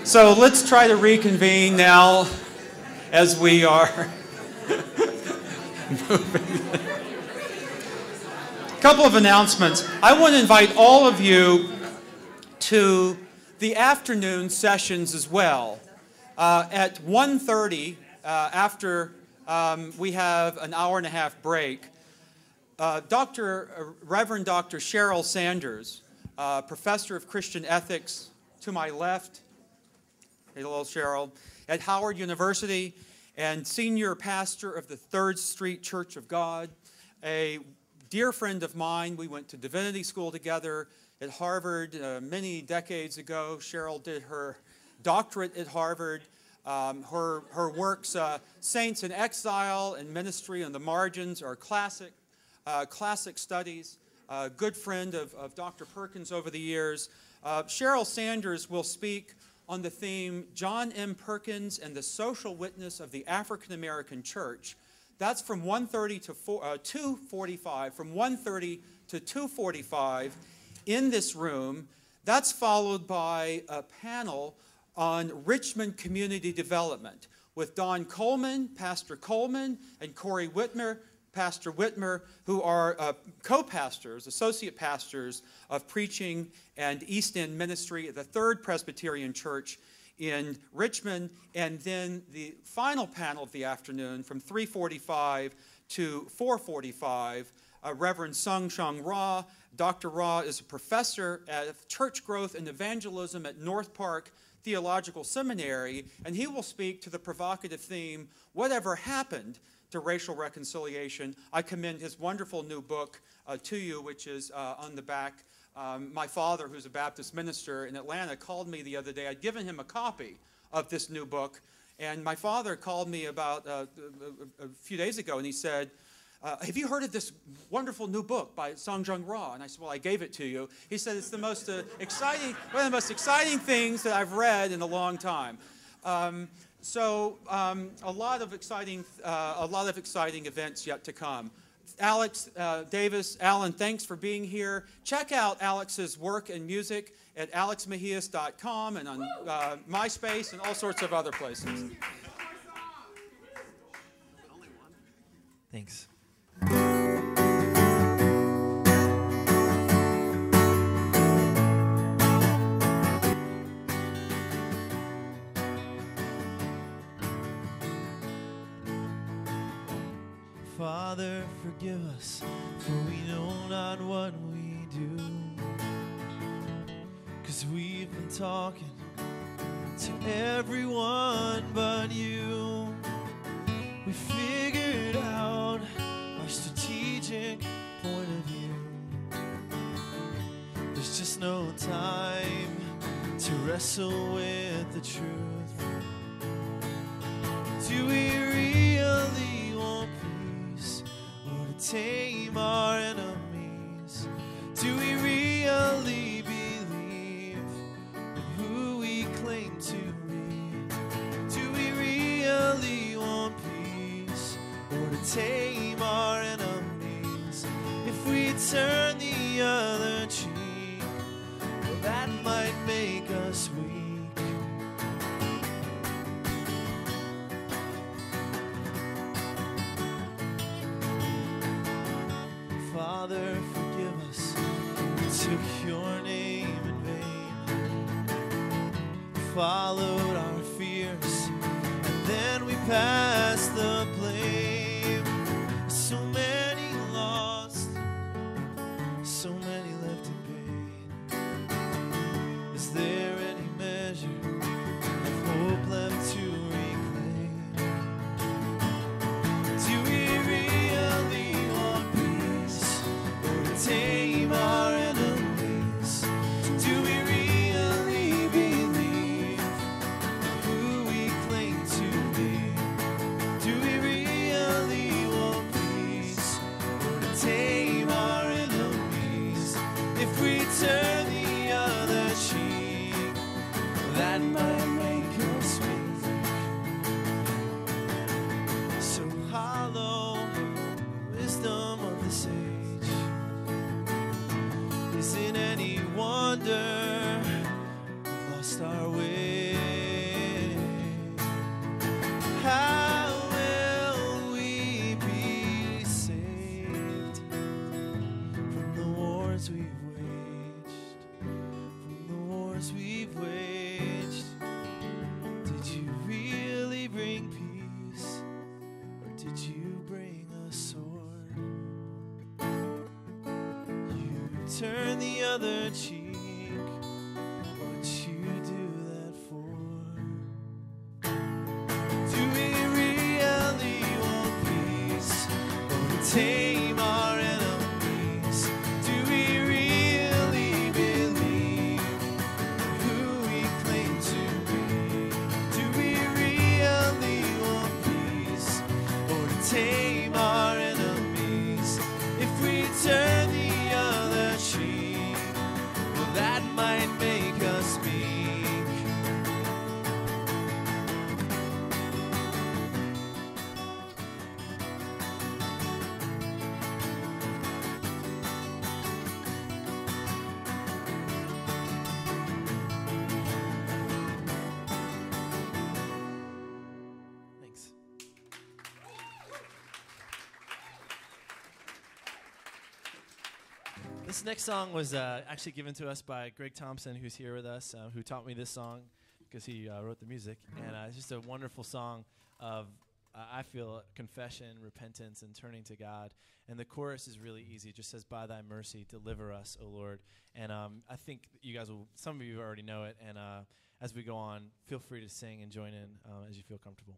So let's try to reconvene now as we are moving. A couple of announcements. I want to invite all of you to the afternoon sessions as well. At 1:30, after we have an hour and a half break, Reverend Dr. Cheryl Sanders, professor of Christian ethics to my left, hello Cheryl, at Howard University, and senior pastor of the 3rd Street Church of God, a dear friend of mine. We went to divinity school together at Harvard many decades ago. Cheryl did her doctorate at Harvard. Her works, Saints in Exile and Ministry on the Margins, are classic studies. Good friend of Dr. Perkins over the years. Cheryl Sanders will speak on the theme, John M. Perkins and the Social Witness of the African American Church. That's from 1:30 to 2:45, from 1:30 to 2:45 in this room. That's followed by a panel on Richmond community development with Don Coleman, Pastor Coleman, and Corey Whitmer, Pastor Whitmer, who are co-pastors, associate pastors of preaching and East End ministry at the 3rd Presbyterian Church in Richmond. And then the final panel of the afternoon from 3:45 to 4:45, Reverend Sung Shang Ra. Dr. Ra is a professor at Church Growth and Evangelism at North Park Theological Seminary, and he will speak to the provocative theme, Whatever Happened to Racial Reconciliation. I commend his wonderful new book to you, which is on the back. My father, who's a Baptist minister in Atlanta, called me the other day. I'd given him a copy of this new book, and my father called me about a few days ago, and he said, have you heard of this wonderful new book by Sung Jung Ra? And I said, well, I gave it to you. He said, it's the most exciting, one of the most exciting things that I've read in a long time. So a lot of exciting events yet to come. Alex Davis, Alan, thanks for being here. Check out Alex's work and music at alexmejias.com and on MySpace and all sorts of other places. Thanks. Father, forgive us, for we know not what we do. 'Cause we've been talking to everyone but you. We figured out our strategic point of view. There's just no time to wrestle with the truth. Do we really want peace, or to tame our enemies? Do we really believe in who we claim to be? Do we really want peace, or to tame our enemies? If we turn the other cheek, well, that might make us weak. Father, forgive us, we took your name in vain, followed our fears, and then we passed the blame. So many lost, so many left in pain. Is there any measure of hope left to reclaim? Do we really want peace, or to tame our enemies? Do we really believe who we claim to be? Do we really want peace, or to tame our enemies? If we turn the other cheek, that might make us weak. So hollow wisdom of this age. Is it any wonder we've lost our way? other cheek. What you do that for? Do we really want peace, or to tame our enemies? Do we really believe who we claim to be? Do we really want peace, or to tame our enemies? If we turn the other cheek, well, that might make us meek. Thanks. This next song was actually given to us by Greg Thompson, who's here with us, who taught me this song because he wrote the music. And it's just a wonderful song of, I feel, confession, repentance, and turning to God. And the chorus is really easy. It just says, by thy mercy, deliver us, O Lord. And I think you guys will, some of you already know it. And as we go on, feel free to sing and join in as you feel comfortable.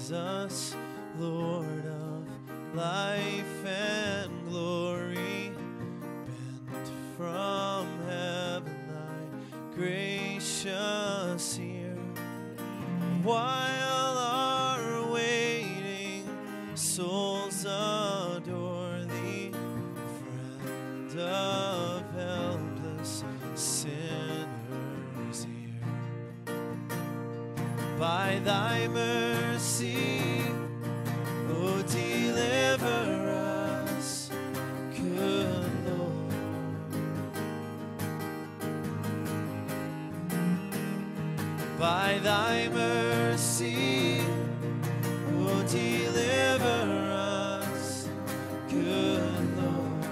Jesus, Lord of life and glory, bent from heaven thy gracious ear, while our waiting souls adore thee, friend of helpless sinners here. By thy mercy, oh, deliver us, good Lord. By thy mercy, oh, deliver us, good Lord,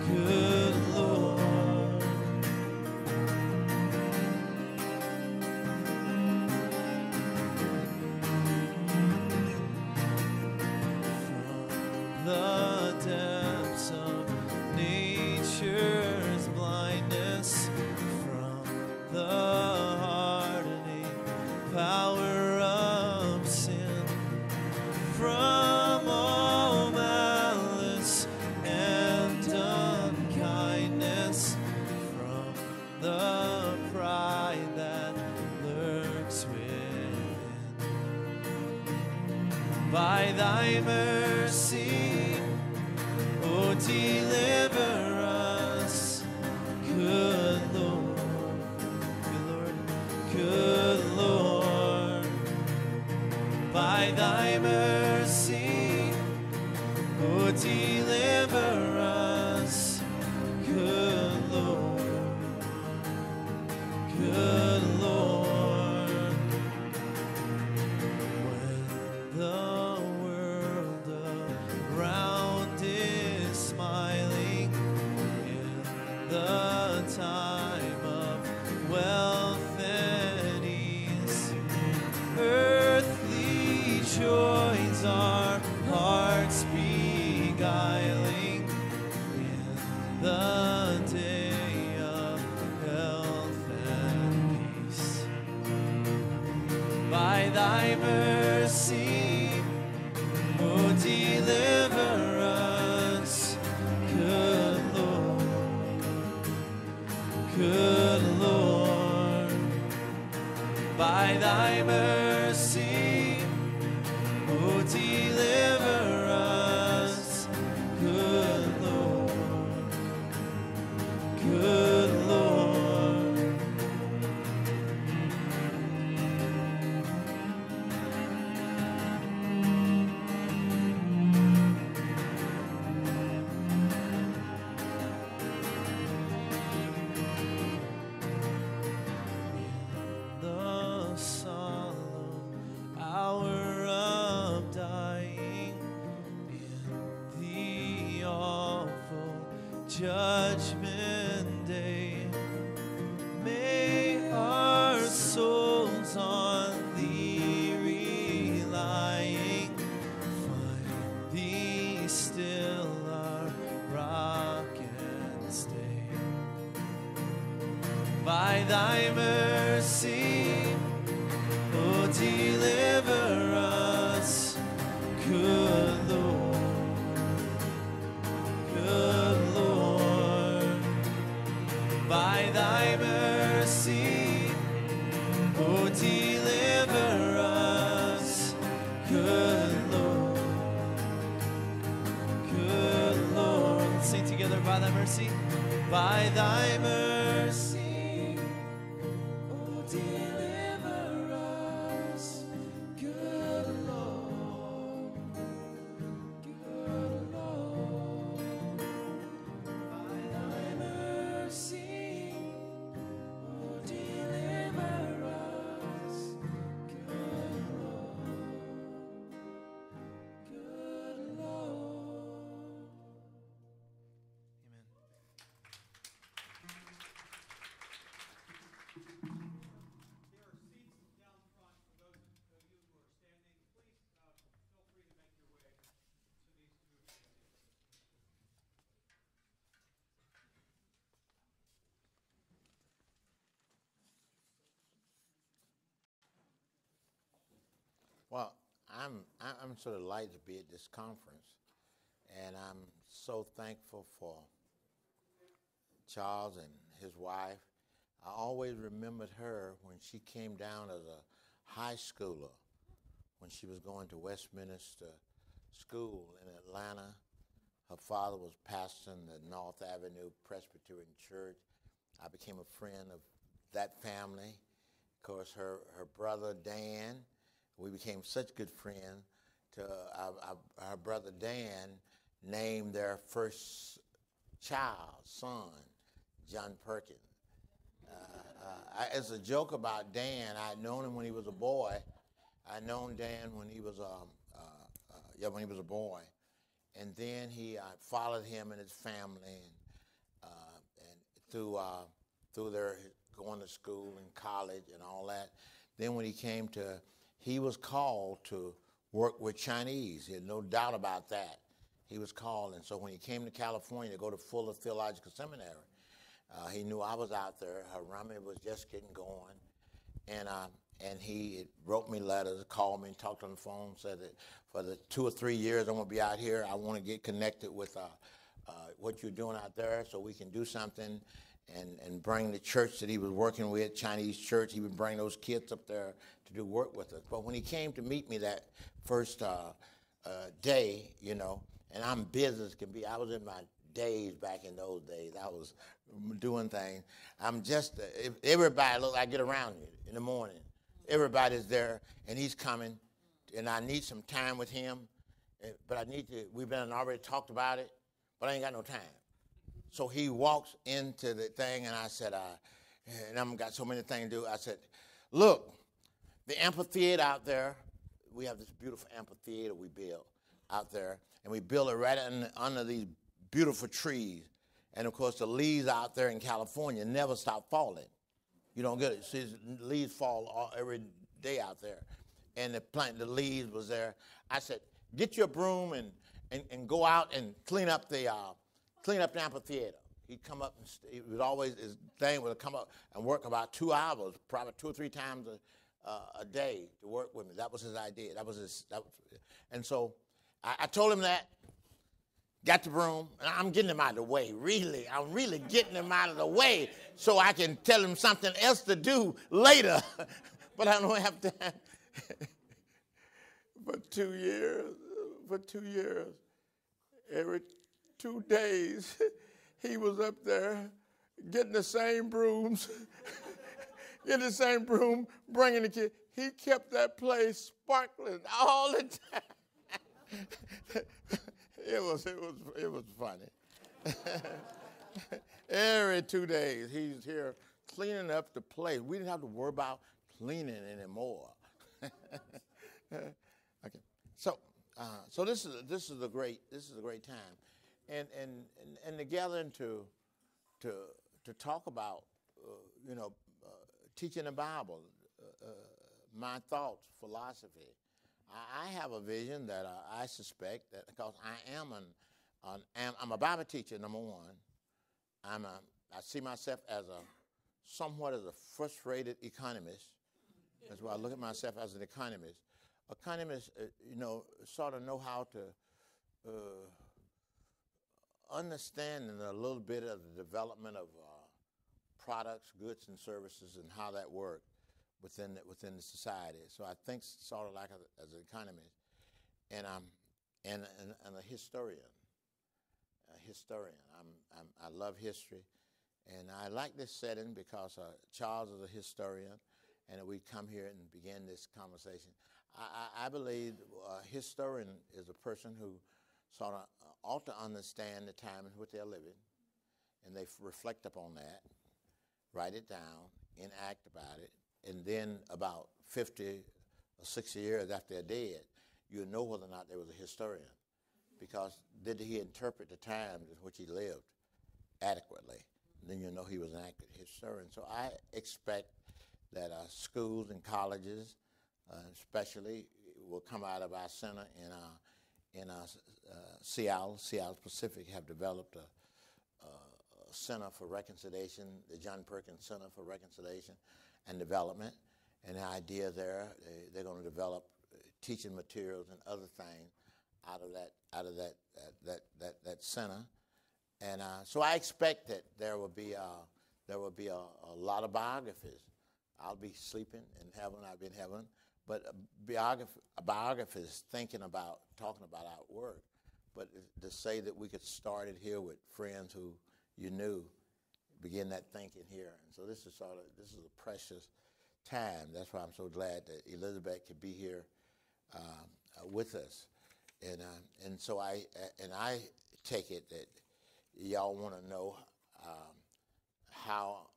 good Lord. The depths of nature's blindness, from the hardening power of sin, from all malice and unkindness, from the pride that lurks within. By thy mercy, oh, deliver us, good Lord, good Lord. By thy mercy, oh, deliver us, good Lord, good Lord. When the world around is smiling in the time of wealth and ease, earthly joys our hearts beguiling in the day of health and peace. By thy mercy, oh, deliver us, good Lord, good Lord. By thy mercy, oh, deliver us, good Lord, good Lord. The solemn hour of dying, in the awful judgment thy mercy, oh, deliver us, good Lord, good Lord. By thy mercy, oh, deliver us, good Lord, good Lord. Let's sing together, by thy mercy, by thy mercy, oh, deliver us, good Lord, good Lord. By thy mercy, oh, deliver us, good Lord, good Lord. Amen. There are seats down front for those of you who are standing. Please feel free to make your way to these two standing. Well, I'm sort of delighted to be at this conference, and I'm so thankful for Charles and his wife. I always remembered her when she came down as a high schooler, when she was going to Westminster School in Atlanta. Her father was pastoring the North Avenue Presbyterian Church. I became a friend of that family. Of course, her brother Dan, we became such good friends. Our brother Dan named their first child, son, John Perkins. It's a joke about Dan. I'd known him when he was a boy. I'd known Dan when he was when he was a boy, and then I followed him and his family, and through their going to school and college and all that. Then when he was called to work with Chinese. He had no doubt about that. He was called, and so when he came to California to go to Fuller Theological Seminary, he knew I was out there. Harami was just getting going, and he wrote me letters, called me, talked on the phone, said that for the 2 or 3 years I'm going to be out here, I want to get connected with what you're doing out there so we can do something and bring the church that he was working with, Chinese church. He would bring those kids up there to do work with us. But when he came to meet me that first day, and I'm busy as can be, I was in my days back in those days. I was doing things. I'm just, everybody, look, I get around you in the morning. Everybody's there, and he's coming, and I need some time with him. But we've been already talked about it, but I ain't got no time. So he walks into the thing, and I said, and I've got so many things to do. I said, look, the amphitheater out there, we have this beautiful amphitheater we built out there, and we built it right under these beautiful trees. And, of course, the leaves out there in California never stop falling. You don't get it. See, the leaves fall every day out there. And the leaves was there. I said, get your broom and go out and clean up the amphitheater. He'd come up, and it was always, his thing would come up and work about 2 hours, probably 2 or 3 times a day to work with me. That was his idea. And so I told him that, got the broom, and I'm getting him out of the way, really. I'm really getting him out of the way so I can tell him something else to do later. But I don't have time. For 2 years, every 2 days, he was up there getting the same brooms, bringing the kid. He kept that place sparkling all the time. It was funny. Every 2 days, he's here cleaning up the place. We didn't have to worry about cleaning anymore. Okay, so this is a great time, and the gathering to talk about teaching the Bible, my thoughts, philosophy. I have a vision that I suspect that because I'm a Bible teacher, number one. I see myself as a somewhat as a frustrated economist. That's why I look at myself as an economist. Economists, sort of know how to understand a little bit of the development of products, goods, and services, and how that works within the society. So I think sort of like as an economist, and a historian. I love history, and I like this setting because Charles is a historian, and we come here and begin this conversation. I believe a historian is a person who sort of ought to understand the time in which they're living, and they reflect upon that, write it down, enact about it, and then about 50 or 60 years after they're dead, you know whether or not there was a historian. Because did he interpret the times in which he lived adequately? And then you know he was an accurate historian. So I expect that schools and colleges, especially, will come out of our center in Seattle. Seattle Pacific have developed a Center for Reconciliation, the John Perkins Center for Reconciliation and Development. And the idea there, they're going to develop teaching materials and other things out of that center. And so I expect that there will be a lot of biographies. I'll be sleeping in heaven. I'll be in heaven. But biographies talking about our work. But to say that we could start it here with friends who you knew, begin that thinking here. And so this is a precious time. That's why I'm so glad that Elizabeth could be here with us. And so I take it that y'all want to know how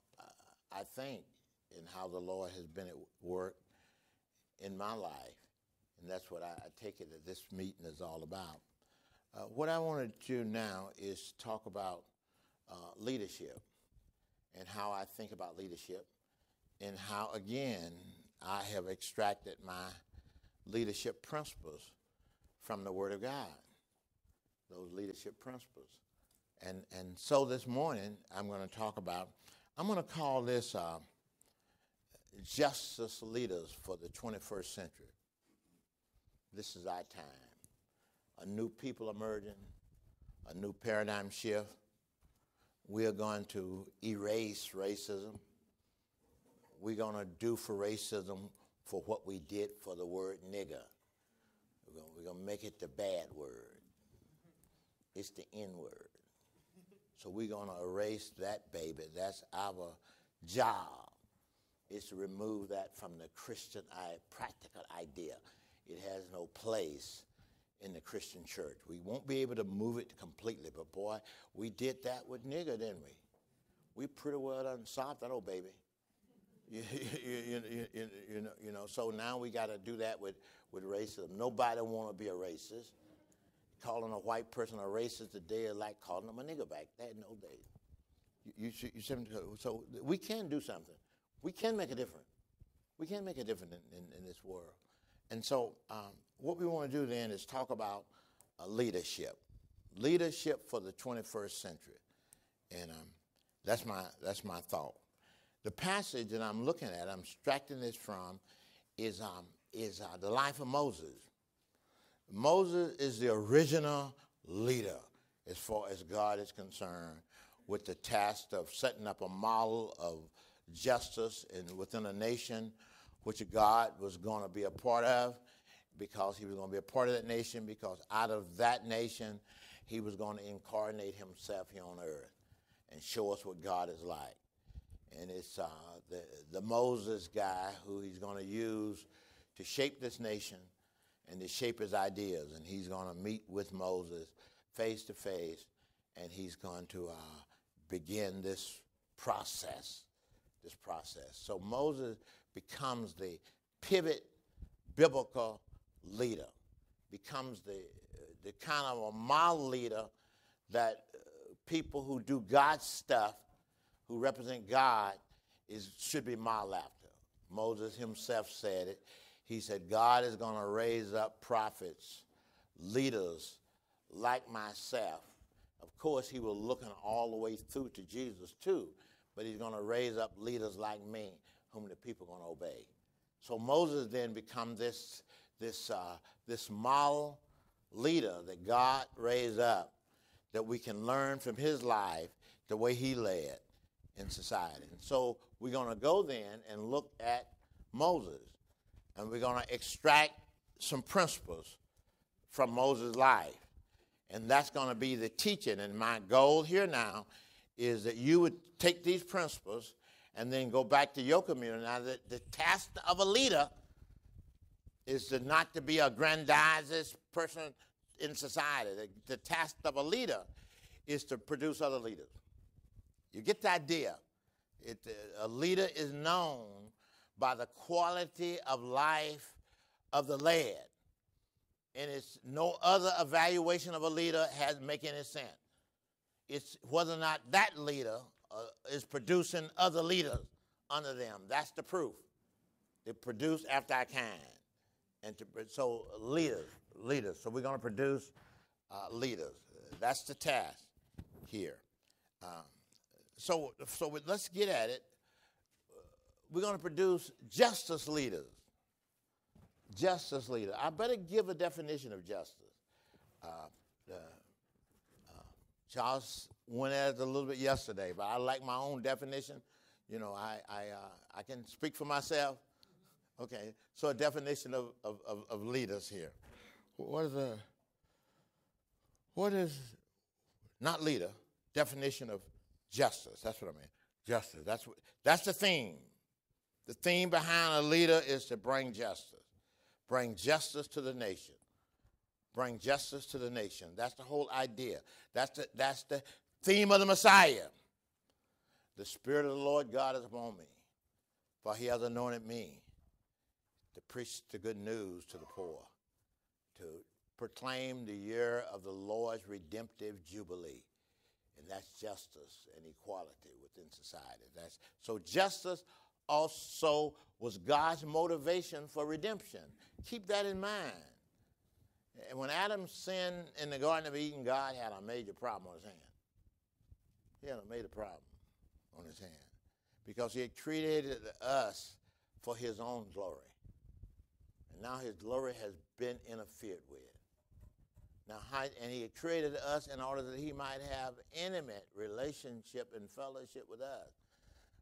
I think and how the Lord has been at work in my life. And that's what I take it that this meeting is all about. What I want to do now is talk about leadership and how I think about leadership and how, again, I have extracted my leadership principles from the Word of God, those leadership principles. And so this morning, I'm going to call this Justice Leaders for the 21st Century. This is our time. A new people emerging, a new paradigm shift. We are going to erase racism. We're going to do for racism for what we did for the word nigger. We're going to make it the bad word. It's the N word. So we're going to erase that baby. That's our job, is to remove that from the Christian practical idea. It has no place in the Christian church. We won't be able to move it completely, but boy, we did that with nigger, didn't we? We pretty well done solved that old baby. You know. So now we got to do that with racism. Nobody want to be a racist. Calling a white person a racist today is like calling them a nigger back then in those days. So we can do something. We can make a difference. We can make a difference in this world. And so what we want to do then is talk about leadership for the 21st century. And that's my thought. The passage that I'm looking at, I'm extracting this from, is the life of Moses. Moses is the original leader as far as God is concerned, with the task of setting up a model of justice within a nation which God was going to be a part of, because he was going to be a part of that nation, because out of that nation he was going to incarnate himself here on earth and show us what God is like. And it's the Moses guy who he's going to use to shape this nation and to shape his ideas. And he's going to meet with Moses face to face, and he's going to begin this process. So Moses becomes the pivot biblical leader, becomes the kind of a model leader that people who do God's stuff, who represent God, should be modeled after. Moses himself said it. He said, God is going to raise up prophets, leaders like myself. Of course, he was looking all the way through to Jesus too, but he's going to raise up leaders like me whom the people are going to obey. So Moses then becomes this model leader that God raised up, that we can learn from his life the way he led in society. And so we're going to go then and look at Moses, and we're going to extract some principles from Moses' life. And that's going to be the teaching. And my goal here now is that you would take these principles and then go back to your community. Now, the task of a leader is not to be a grandiose person in society. The task of a leader is to produce other leaders. You get the idea. A leader is known by the quality of life of the led. And it's no other evaluation of a leader make any sense. It's whether or not that leader is producing other leaders under them. That's the proof. They produce after our kind. And so leaders. So we're going to produce leaders. That's the task here. So let's get at it. We're going to produce justice leaders. Justice leader. I better give a definition of justice. Charles went at it a little bit yesterday, but I like my own definition. You know, I can speak for myself. Okay, so a definition of leaders here. What is not leader? Definition of justice. That's what I mean. Justice. That's the theme. The theme behind a leader is to bring justice. Bring justice to the nation. Bring justice to the nation. That's the whole idea. That's the theme of the Messiah. The Spirit of the Lord God is upon me, for he has anointed me to preach the good news to the poor, to proclaim the year of the Lord's redemptive jubilee. And that's justice and equality within society. So justice also was God's motivation for redemption. Keep that in mind. And when Adam sinned in the Garden of Eden, God had a major problem on his hand. He had a major problem on his hand because he had created us for his own glory. And now his glory has been interfered with. And he had created us in order that he might have intimate relationship and fellowship with us.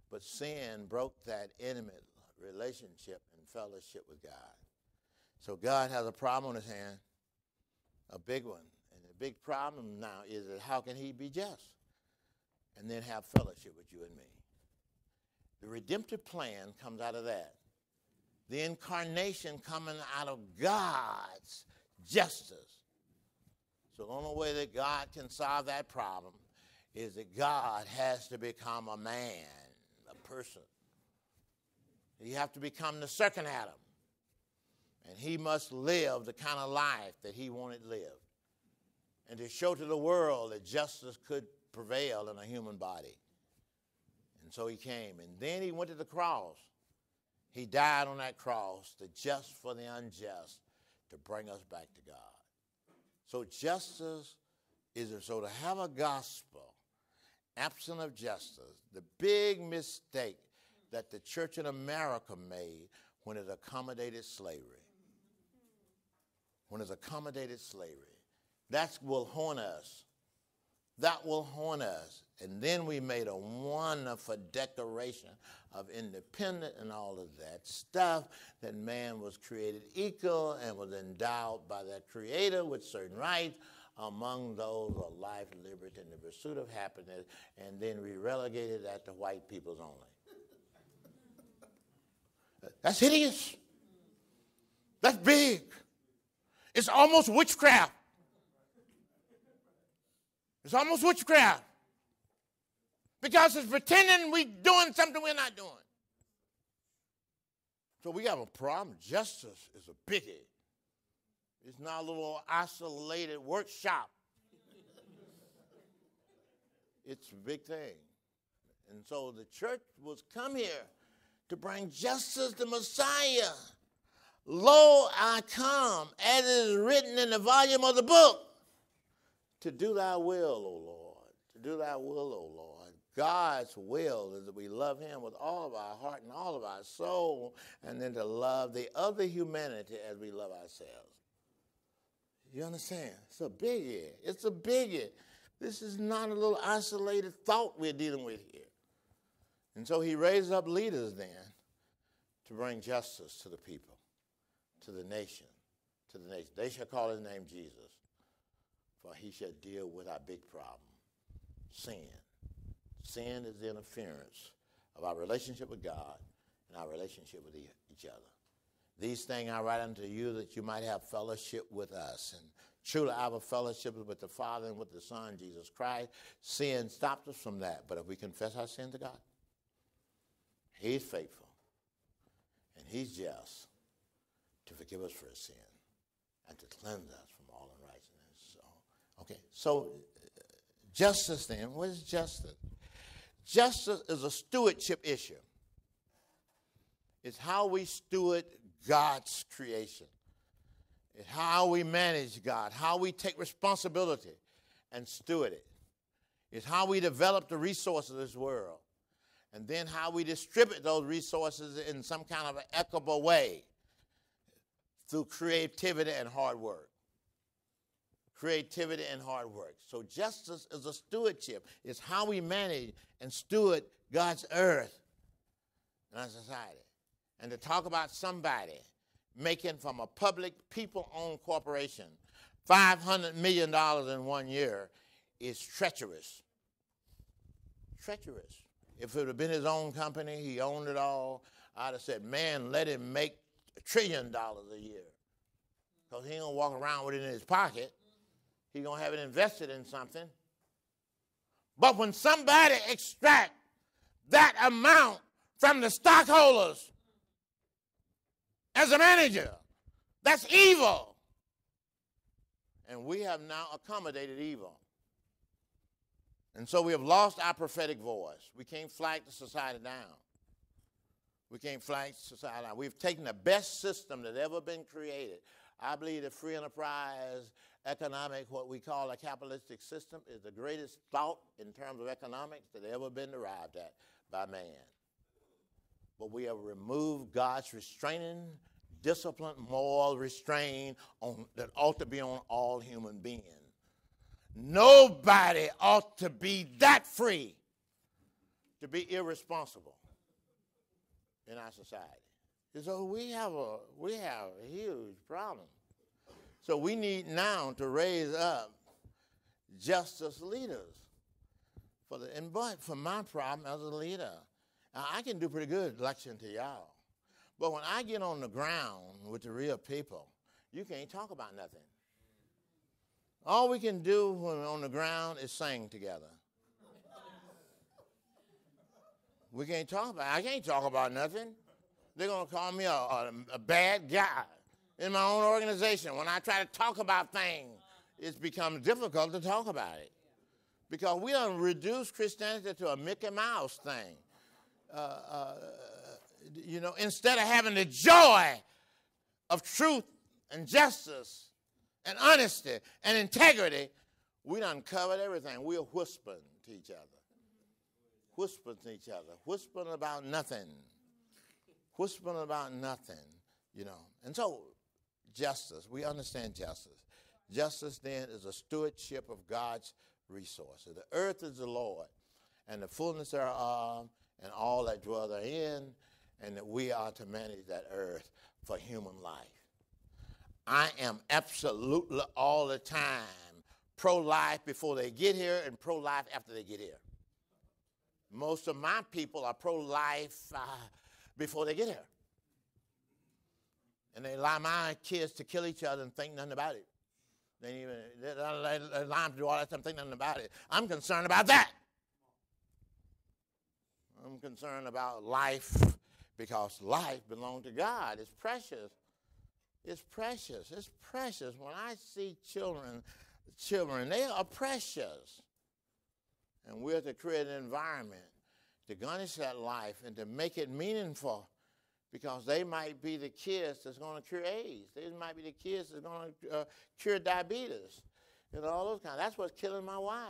But sin broke that intimate relationship and fellowship with God. So God has a problem on his hand, a big one. And the big problem now is that how can he be just and then have fellowship with you and me? The redemptive plan comes out of that. The incarnation coming out of God's justice. So the only way that God can solve that problem is that God has to become a man, a person. You have to become the second Adam. And he must live the kind of life that he wanted lived. And to show to the world that justice could prevail in a human body. And so he came. And then he went to the cross. He died on that cross, the just for the unjust, to bring us back to God. So justice is, so to have a gospel absent of justice, the big mistake that the church in America made when it accommodated slavery. When it's accommodated slavery. That will haunt us. That will haunt us. And then we made a wonderful declaration of independence and all of that stuff, that man was created equal and was endowed by their creator with certain rights, among those of life, liberty, and the pursuit of happiness, and then we relegated that to white peoples only. That's hideous. That's big. It's almost witchcraft. It's almost witchcraft. Because it's pretending we're doing something we're not doing. So we have a problem. Justice is a biggie. It's not a little isolated workshop. It's a big thing. And so the church was come here to bring justice to Messiah. Lo, I come, as it is written in the volume of the book, to do thy will, O Lord. To do thy will, O Lord. God's will is that we love him with all of our heart and all of our soul, and then to love the other humanity as we love ourselves. You understand? It's a biggie. It's a biggie. This is not a little isolated thought we're dealing with here. And so he raised up leaders then to bring justice to the people, to the nation, to the nation. They shall call his name Jesus, for he shall deal with our big problem, sin. Sin is the interference of our relationship with God and our relationship with each other. These things I write unto you that you might have fellowship with us. And truly our fellowship is with the Father and with the Son, Jesus Christ. Sin stops us from that. But if we confess our sin to God, he's faithful and he's just to forgive us for our sin and to cleanse us from all unrighteousness. So justice then, what is justice? Justice is a stewardship issue. It's how we steward God's creation. It's how we manage God, how we take responsibility and steward it. It's how we develop the resources of this world. And then how we distribute those resources in some kind of an equitable way through creativity and hard work. Creativity and hard work. So justice is a stewardship. It's how we manage and steward God's earth and our society. And to talk about somebody making from a public, people-owned corporation $500 million in 1 year is treacherous. Treacherous. If it would have been his own company, he owned it all, I'd have said, man, let him make $1 trillion a year. Because he ain't going to walk around with it in his pocket. He's going to have it invested in something. But when somebody extracts that amount from the stockholders as a manager, that's evil. And we have now accommodated evil. And so we have lost our prophetic voice. We can't flag the society down. We can't flag society down. We've taken the best system that ever been created. I believe the free enterprise economic, what we call a capitalistic system, is the greatest thought in terms of economics that ever been derived at by man. But we have removed God's restraining, discipline, moral restraint that ought to be on all human beings. Nobody ought to be that free to be irresponsible in our society. And so we have a huge problem. So we need now to raise up justice leaders for my problem as a leader. Now, I can do pretty good lecturing to y'all. But when I get on the ground with the real people, you can't talk about nothing. All we can do when we're on the ground is sing together. We can't talk about I can't talk about nothing. They're going to call me a bad guy in my own organization. When I try to talk about things, it's become difficult to talk about it. Because we don't reduce Christianity to a Mickey Mouse thing. Instead of having the joy of truth and justice and honesty and integrity, we done covered everything. We're whispering to each other. Whispering to each other. Whispering about nothing. Whispering about nothing, And so, justice, we understand justice. Justice, then, is a stewardship of God's resources. The earth is the Lord, and the fullness thereof, and all that dwell therein, and that we are to manage that earth for human life. I am absolutely all the time pro-life before they get here and pro-life after they get here. Most of my people are pro-life before they get here. And they allow my kids to kill each other and think nothing about it. They allow them to do all that stuff and think nothing about it. I'm concerned about that. I'm concerned about life because life belongs to God. It's precious. It's precious. It's precious. When I see children, they are precious. And we're to create an environment to garnish that life and to make it meaningful, because they might be the kids that's going to cure AIDS. They might be the kids that's going to cure diabetes. All those kinds. That's what's killing my wife.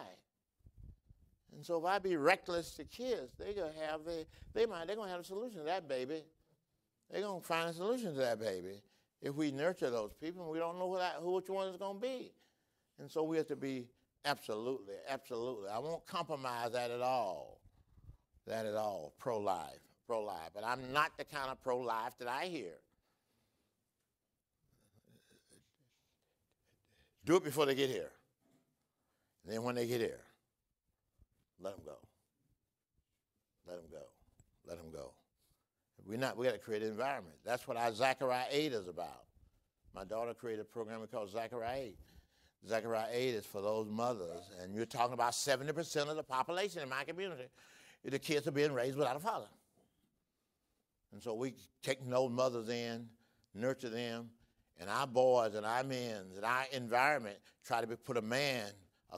And so if I be reckless to kids, they're gonna have a solution to that baby. They're gonna find a solution to that baby if we nurture those people and we don't know which one it's gonna be. And so we have to be absolutely. I won't compromise that at all. Pro-life. But I'm not the kind of pro-life that I hear. Do it before they get here. And then when they get here, let them go. We got to create an environment. That's what our Zechariah 8 is about. My daughter created a program called Zechariah 8. Zechariah 8 is for those mothers, and you're talking about 70% of the population in my community. The kids are being raised without a father. And so we take those mothers in, nurture them, and our boys and our men and our environment try to put a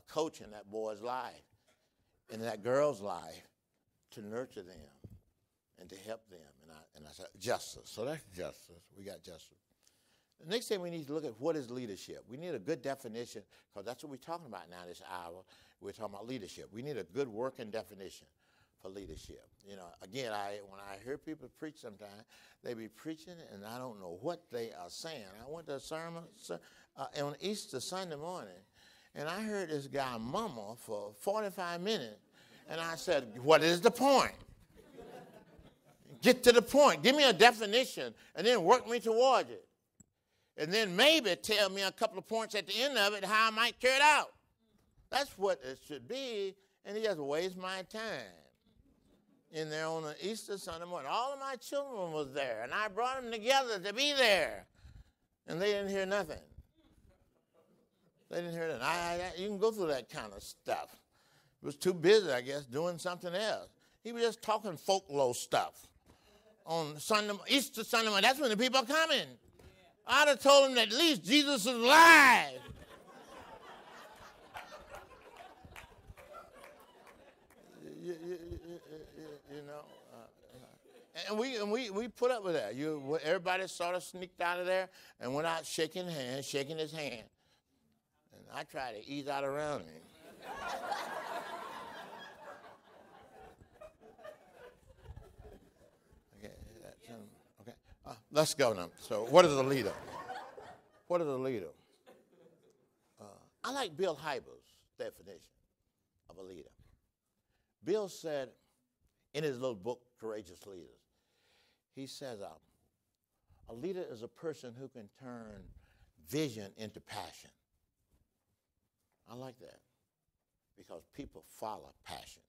coach in that boy's life, in that girl's life, to nurture them and to help them. And I said, justice. So that's justice. We got justice. The next thing we need to look at, what is leadership? We need a good definition, because that's what we're talking about now this hour. We're talking about leadership. We need a good working definition for leadership. You know, again, when I hear people preach sometimes, they be preaching and I don't know what they are saying. I went to a sermon on Easter Sunday morning, and I heard this guy mumble for 45 minutes, and I said, what is the point? Get to the point. Give me a definition, and then work me towards it. And then maybe tell me a couple of points at the end of it how I might carry it out. That's what it should be, and he just wastes my time. In there on an Easter Sunday morning, all of my children was there, and I brought them together to be there, and they didn't hear nothing. They didn't hear nothing. You can go through that kind of stuff. He was too busy, I guess, doing something else. He was just talking folklore stuff on Easter Sunday morning. That's when the people are coming. I'd have told him that at least Jesus is alive. You know, and we put up with that. Everybody sort of sneaked out of there and went out shaking his hand. And I tried to ease out around him. Okay, let's go now. So, what is a leader? What is a leader? I like Bill Hybels' definition of a leader. Bill said in his little book, Courageous Leaders, he says, a leader is a person who can turn vision into passion. I like that, because people follow passion.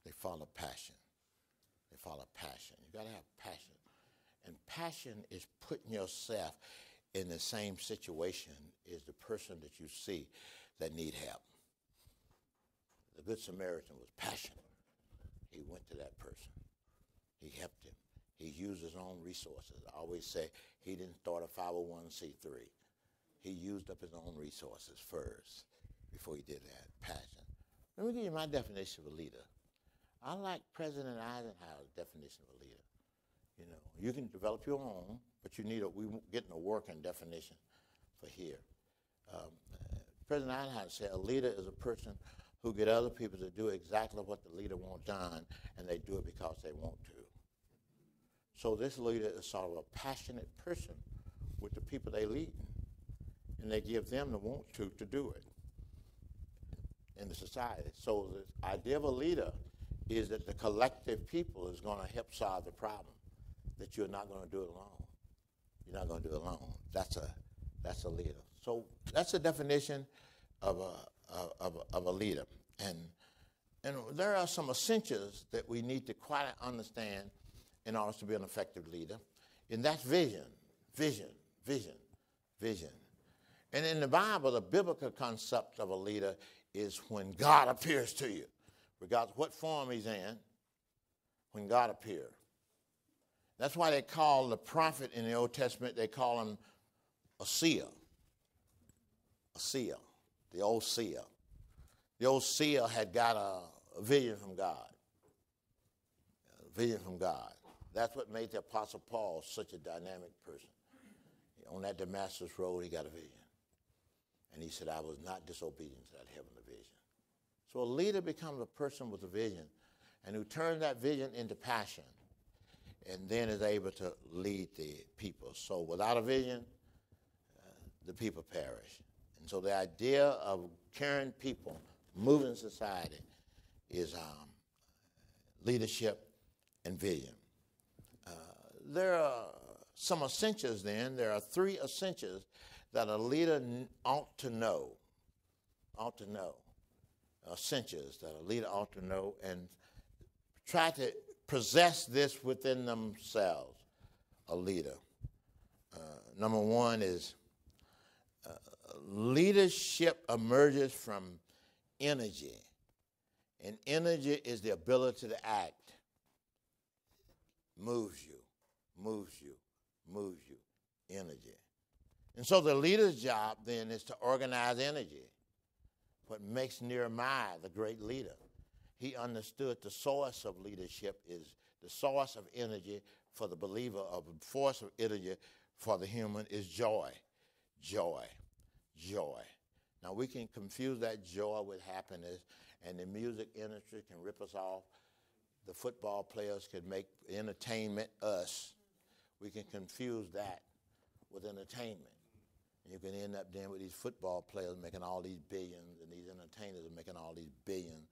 They follow passion. You got to have passion. And passion is putting yourself in the same situation as the person that you see that need help. The Good Samaritan was passionate. He went to that person. He helped him. He used his own resources. I always say he didn't start a 501c3. He used up his own resources first before he did that. Passion. Let me give you my definition of a leader. I like President Eisenhower's definition of a leader. You know, you can develop your own, but we're getting a working definition for here. President Eisenhower said a leader is a person who get other people to do exactly what the leader wants done, and they do it because they want to. So this leader is sort of a passionate person with the people they lead, and they give them the want to do it in the society. So the idea of a leader is that the collective people is going to help solve the problem, that you're not going to do it alone. You're not going to do it alone. That's a leader. So that's a definition of a leader. And there are some essentials that we need to quite understand in order to be an effective leader. And that's vision. And in the Bible, the biblical concept of a leader is when God appears to you, regardless of what form he's in, when God appears. That's why they call the prophet in the Old Testament, they call him a seer. A seer, the old seer. The old seer had got a vision from God. A vision from God. That's what made the Apostle Paul such a dynamic person. On that Damascus road, he got a vision. And he said, I was not disobedient to that heavenly vision. So a leader becomes a person with a vision and who turns that vision into passion and then is able to lead the people. So without a vision, the people perish. And so the idea of carrying people, moving society, is leadership and vision. There are some essentials then. There are 3 essentials that a leader ought to know. Essentials that a leader ought to know and try to possess this within themselves, a leader. Number 1 is leadership emerges from energy. And energy is the ability to act. Moves you. Energy. And so the leader's job then is to organize energy. What makes Nehemiah the great leader? He understood the source of leadership is the source of energy for the believer, of the force of energy for the human is joy. Now we can confuse that joy with happiness, and the music industry can rip us off. The football players can make entertainment us. We can confuse that with entertainment. You can end up then with these football players making all these billions, and these entertainers are making all these billions,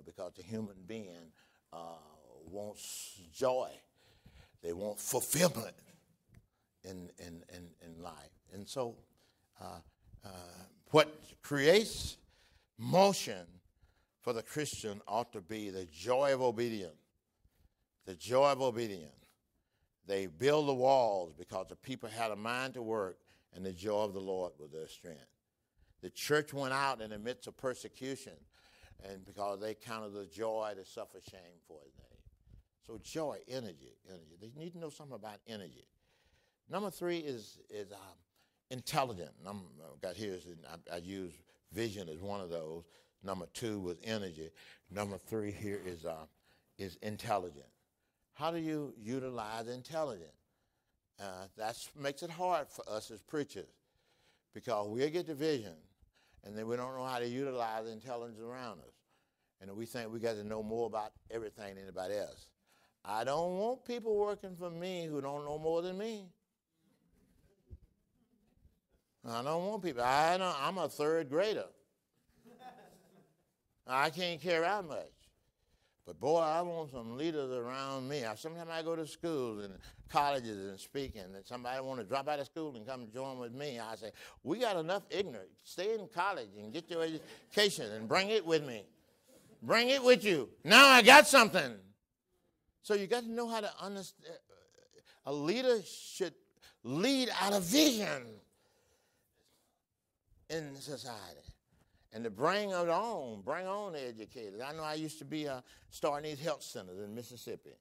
because the human being wants joy. They want fulfillment in life. And so what creates motion for the Christian ought to be the joy of obedience. The joy of obedience. They build the walls because the people had a mind to work, and the joy of the Lord was their strength. The church went out in the midst of persecution, and because they counted the joy to suffer shame for his name. So joy, energy. They need to know something about energy. Number 3 is intelligent. I use vision as one of those. Number 2 was energy. Number 3 here is intelligent. How do you utilize intelligence? That makes it hard for us as preachers because we'll get the vision and then we don't know how to utilize the intelligence around us. And we think we got to know more about everything than anybody else. I don't want people working for me who don't know more than me. I don't want people. I'm a 3rd grader. I can't carry out much. But boy, I want some leaders around me. Sometimes I go to schools and colleges and speaking, and somebody want to drop out of school and come join with me. I say, we got enough ignorance. Stay in college and get your education and bring it with me. Bring it with you. Now I got something. So you got to know how to understand. A leader should lead out of vision in society. And to bring on the educators. I know I used to be starting these health centers in Mississippi.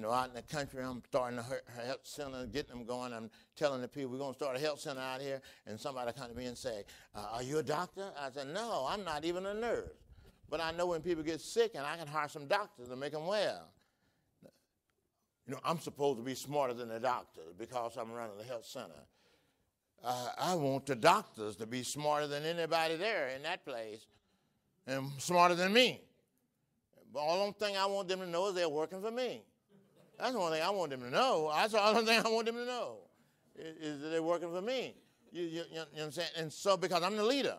Out in the country, I'm starting a health center, getting them going. I'm telling the people, we're going to start a health center out here. And somebody come to me and say, are you a doctor? I said, no, I'm not even a nurse. But I know when people get sick, and I can hire some doctors to make them well. I'm supposed to be smarter than the doctor because I'm running the health center. I want the doctors to be smarter than anybody there in that place and smarter than me. The only thing I want them to know is they're working for me. That's the only thing I want them to know. That's the only thing I want them to know is that they're working for me. You know what I'm saying? And so because I'm the leader.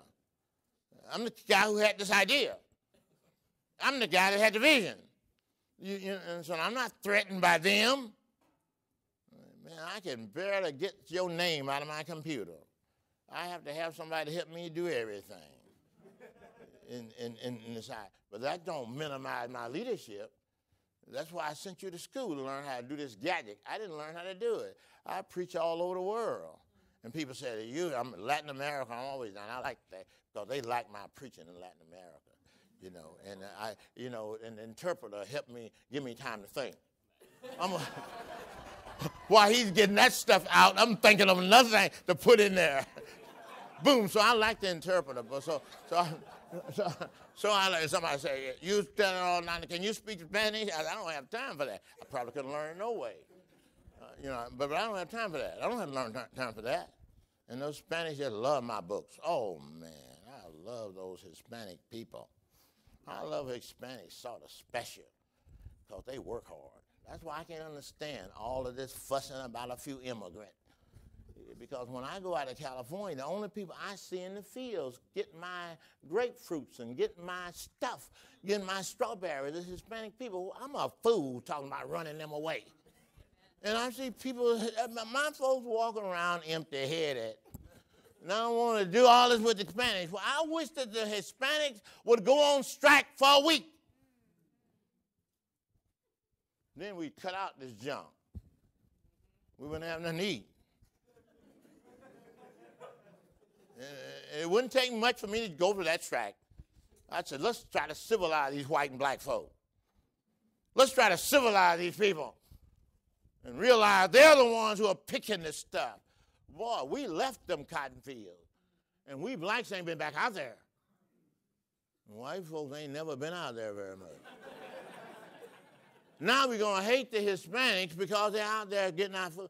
I'm the guy who had this idea. I'm the guy that had the vision. And so I'm not threatened by them. Man, I can barely get your name out of my computer. I have to have somebody to help me do everything in this eye. But that don't minimize my leadership. That's why I sent you to school to learn how to do this gadget. I didn't learn how to do it. I preach all over the world. And people say, I'm Latin America, I'm always down. I like that because they like my preaching in Latin America. And the interpreter helped me, give me time to think. While he's getting that stuff out, I'm thinking of another thing to put in there. Boom. So I like the interpreter. So I like somebody say, you standing all night, can you speak Spanish? I don't have time for that. I probably couldn't learn it no way. But I don't have time for that. I don't have time for that. And those Spanish just love my books. Oh, man, I love those Hispanic people. I love Hispanics sort of special because they work hard. That's why I can't understand all of this fussing about a few immigrants. Because when I go out to California, the only people I see in the fields getting my grapefruits and getting my stuff, getting my strawberries is Hispanic people. I'm a fool talking about running them away. And I see people, my folks walking around empty-headed. And I don't want to do all this with the Hispanics. Well, I wish that the Hispanics would go on strike for a week. Then we'd cut out this junk. We wouldn't have nothing to eat. It wouldn't take much for me to go to that track. I said, let's try to civilize these white and black folk. Let's try to civilize these people and realize they're the ones who are picking this stuff. Boy, we left them cotton fields, and we blacks ain't been back out there. And white folks ain't never been out there very much. Now we're going to hate the Hispanics because they're out there getting our food.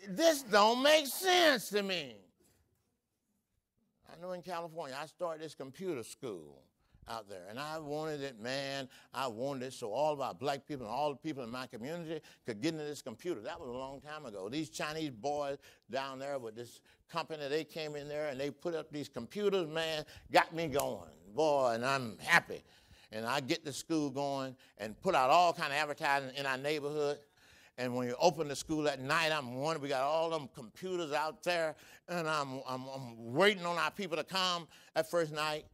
This don't make sense to me. I know in California, I started this computer school out there, and I wanted it, man, I wanted it so all of our black people and all the people in my community could get into this computer. That was a long time ago. These Chinese boys down there with this company, they came in there and they put up these computers, man, got me going. Boy, and I'm happy. And I get the school going and put out all kind of advertising in our neighborhood. And when you open the school at night, I'm wondering, we got all them computers out there, and I'm waiting on our people to come that first night,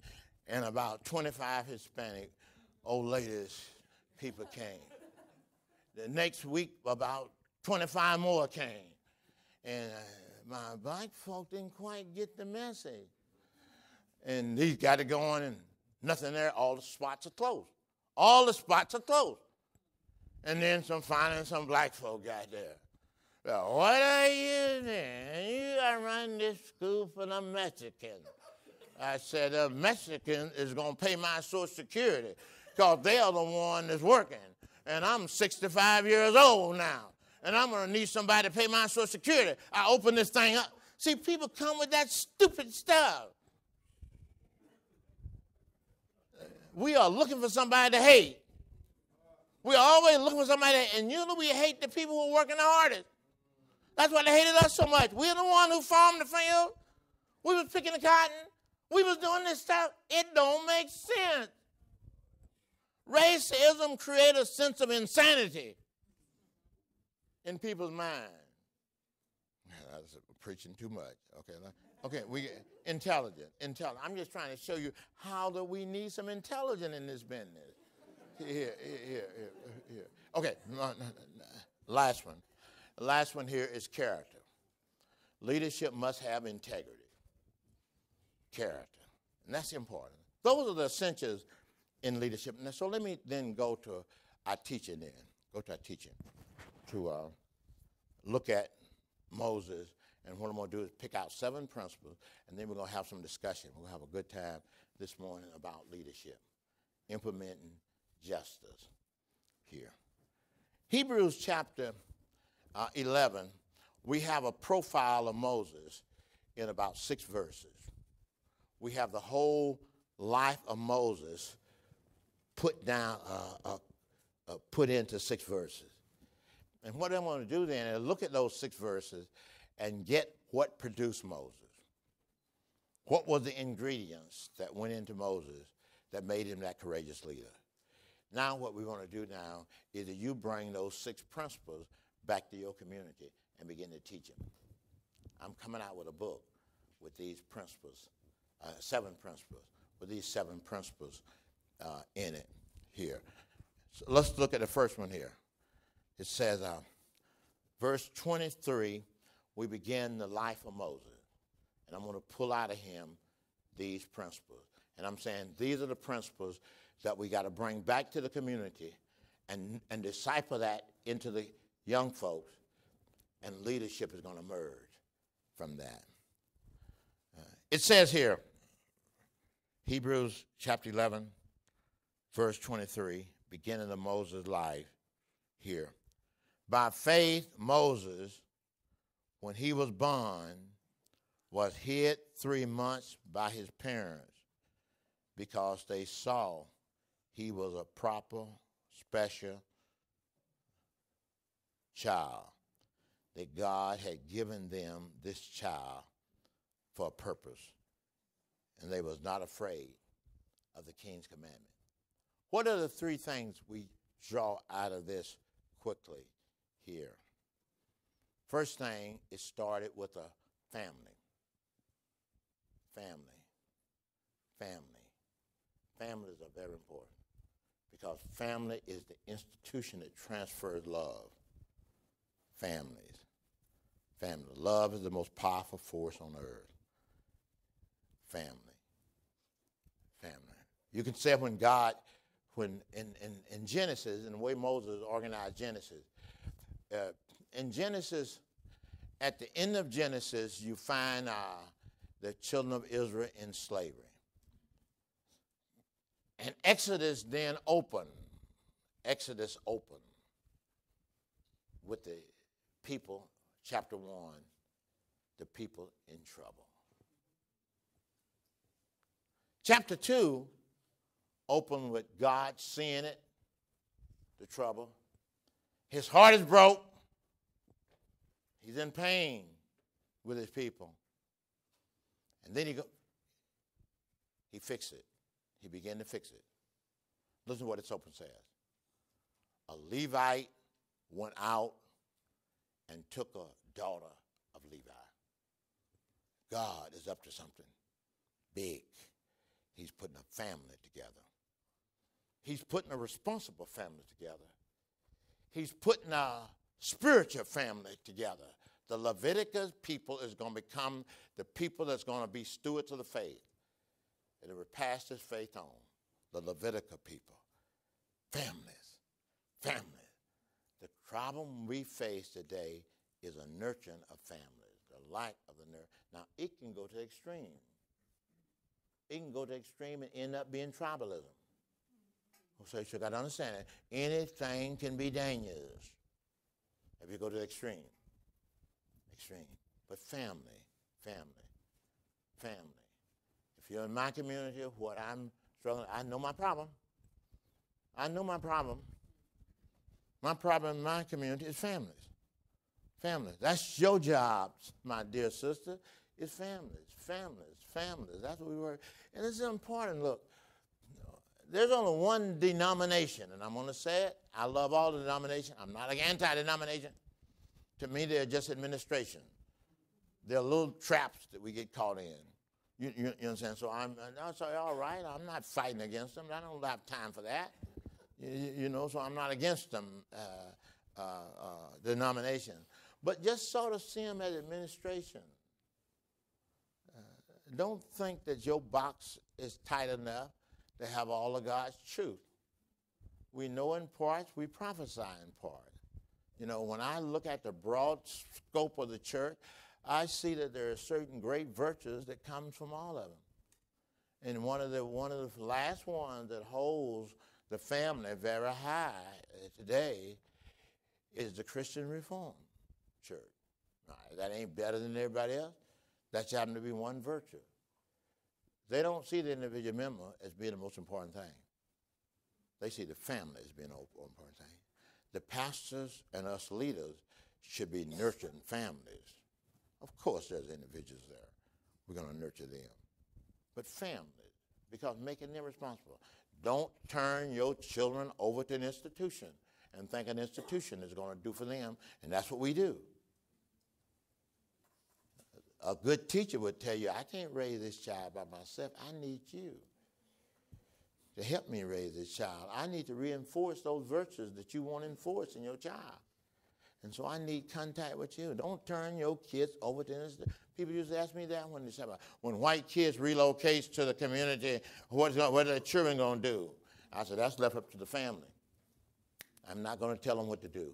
and about 25 Hispanic old ladies, people came. The next week, about 25 more came. And my black folk didn't quite get the message. And these got it going, and nothing there. All the spots are closed. All the spots are closed. And then finally some black folk got there. Well, what are you doing? You are running this school for the Mexicans. I said, the Mexican is going to pay my Social Security because they are the one that's working. And I'm 65 years old now. And I'm going to need somebody to pay my Social Security. I open this thing up. See, people come with that stupid stuff. We are looking for somebody to hate. We're always looking for somebody, and you know we hate the people who are working the hardest. That's why they hated us so much. We're the one who farmed the field. We was picking the cotton. We was doing this stuff. It don't make sense. Racism creates a sense of insanity in people's mind. I was preaching too much. Okay, intelligent. I'm just trying to show you how that we need some intelligence in this business. Here. Okay, no. Last one. The last one here is character. Leadership must have integrity. Character. And that's important. Those are the essentials in leadership. And so let me then go to our teaching then. To look at Moses. And what I'm going to do is pick out 7 principles, and then we're going to have some discussion. We'll have a good time this morning about leadership, implementing justice here. Hebrews chapter 11, we have a profile of Moses in about 6 verses. We have the whole life of Moses put into 6 verses. And what I'm going to do then is look at those 6 verses and get what produced Moses. What were the ingredients that went into Moses that made him that courageous leader? Now what we want to do now is that you bring those 6 principles back to your community and begin to teach them. I'm coming out with a book with these principles, 7 principles, with these 7 principles in it here. So let's look at the first one here. It says, verse 23, we begin the life of Moses. And I'm going to pull out of him these principles. And I'm saying these are the principles that we got to bring back to the community and disciple that into the young folks, and leadership is going to emerge from that. It says here, Hebrews chapter 11, verse 23, beginning of Moses' life here. By faith, Moses, when he was born, was hid 3 months by his parents because they saw he was a proper, special child, that God had given them this child for a purpose, and they was not afraid of the king's commandment. What are the three things we draw out of this quickly here? First thing, it started with a family. Family. Family. Families are very important because family is the institution that transfers love. Families. Family. Love is the most powerful force on earth. Family. Family. You can say when God, when in Genesis, in the way Moses organized Genesis, in Genesis, at the end of Genesis, you find the children of Israel in slavery. And Exodus then opened. Exodus opened with the people, chapter 1, the people in trouble. Chapter 2 opened with God seeing it, the trouble. His heart is broke. He's in pain with his people. And then he fixed it. He began to fix it. Listen to what it's open says. A Levite went out and took a daughter of Levi. God is up to something big. He's putting a family together. He's putting a responsible family together. He's putting a spiritual family together. The Leviticus people is going to become the people that's going to be stewards of the faith. And it will pass this faith on. The Levitical people. Families. Families. The problem we face today is a nurturing of families. The lack of the nurture. Now, it can go to extreme. It can go to extreme and end up being tribalism. So you got to understand it. Anything can be dangerous if you go to extreme. Extreme. But family, family, family. If you're in my community, what I'm struggling, I know my problem. I know my problem. My problem in my community is families. Families. That's your job, my dear sister, is families, families, families. That's what we work. And this is important. Look, there's only one denomination, and I'm going to say it. I love all the denominations. I'm not an anti-denomination. To me, they're just administration. They're little traps that we get caught in. You understand? So I'm sorry, all right. I'm not fighting against them. I don't have time for that. You know, so I'm not against them, denomination. But just sort of see them as administration. Don't think that your box is tight enough to have all of God's truth. We know in parts, we prophesy in part. You know, when I look at the broad scope of the church, I see that there are certain great virtues that come from all of them. And one of the last ones that holds the family very high today is the Christian Reformed Church. Right, that ain't better than everybody else. That's happened to be one virtue. They don't see the individual member as being the most important thing. They see the family as being the most important thing. The pastors and us leaders should be nurturing families. Of course there's individuals there. We're going to nurture them. But families, because making them responsible. Don't turn your children over to an institution and think an institution is going to do for them, and that's what we do. A good teacher would tell you, I can't raise this child by myself. I need you to help me raise this child. I need to reinforce those virtues that you want to enforce in your child. And so I need contact with you. Don't turn your kids over to this. People used to ask me that when they said, when white kids relocate to the community, what are the children going to do? I said, that's left up to the family. I'm not going to tell them what to do.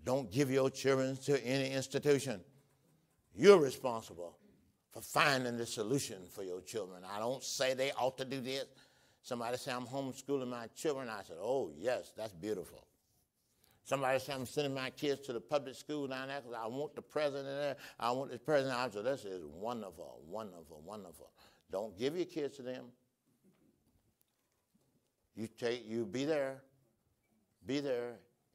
Don't give your children to any institution. You're responsible for finding the solution for your children. I don't say they ought to do this. Somebody say I'm homeschooling my children. I said, oh, yes, that's beautiful. Somebody said I'm sending my kids to the public school down there because I want the president there. I want the president. I said, this is wonderful, wonderful, wonderful. Don't give your kids to them. You be there,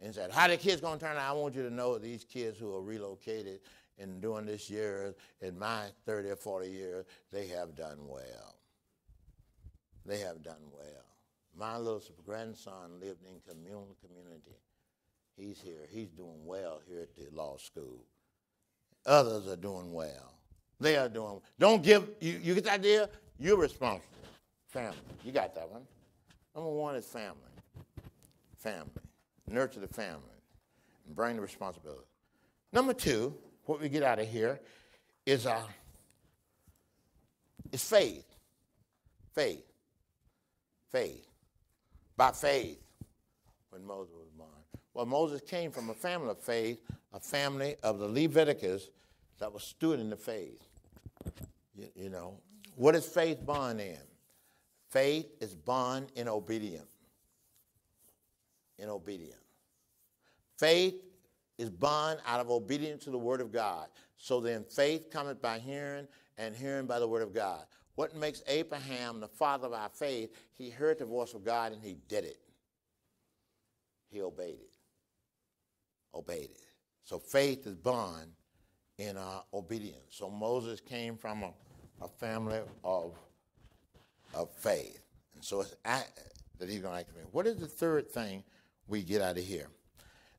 and said, how the kids going to turn out? I want you to know these kids who are relocated and doing this year, in my 30 or 40 years, they have done well. They have done well. My little grandson lived in community. He's here. He's doing well here at the law school. Others are doing well. They are doing. Don't give. You get the idea? You're responsible. Family. You got that one. Number one is family. Family. Nurture the family and bring the responsibility. Number two, what we get out of here is faith. Faith. Faith. By faith, when Moses was born. Well, Moses came from a family of faith, a family of the Leviticus that was stood in the faith. You know, what is faith born in? Faith is born in obedience. In obedience. Faith is born out of obedience to the word of God. So then faith cometh by hearing, and hearing by the word of God. What makes Abraham the father of our faith? He heard the voice of God and he did it. He obeyed it. Obeyed it. So faith is born in obedience. So Moses came from a family of faith. And so it's that he's going to activate. What is the third thing we get out of here?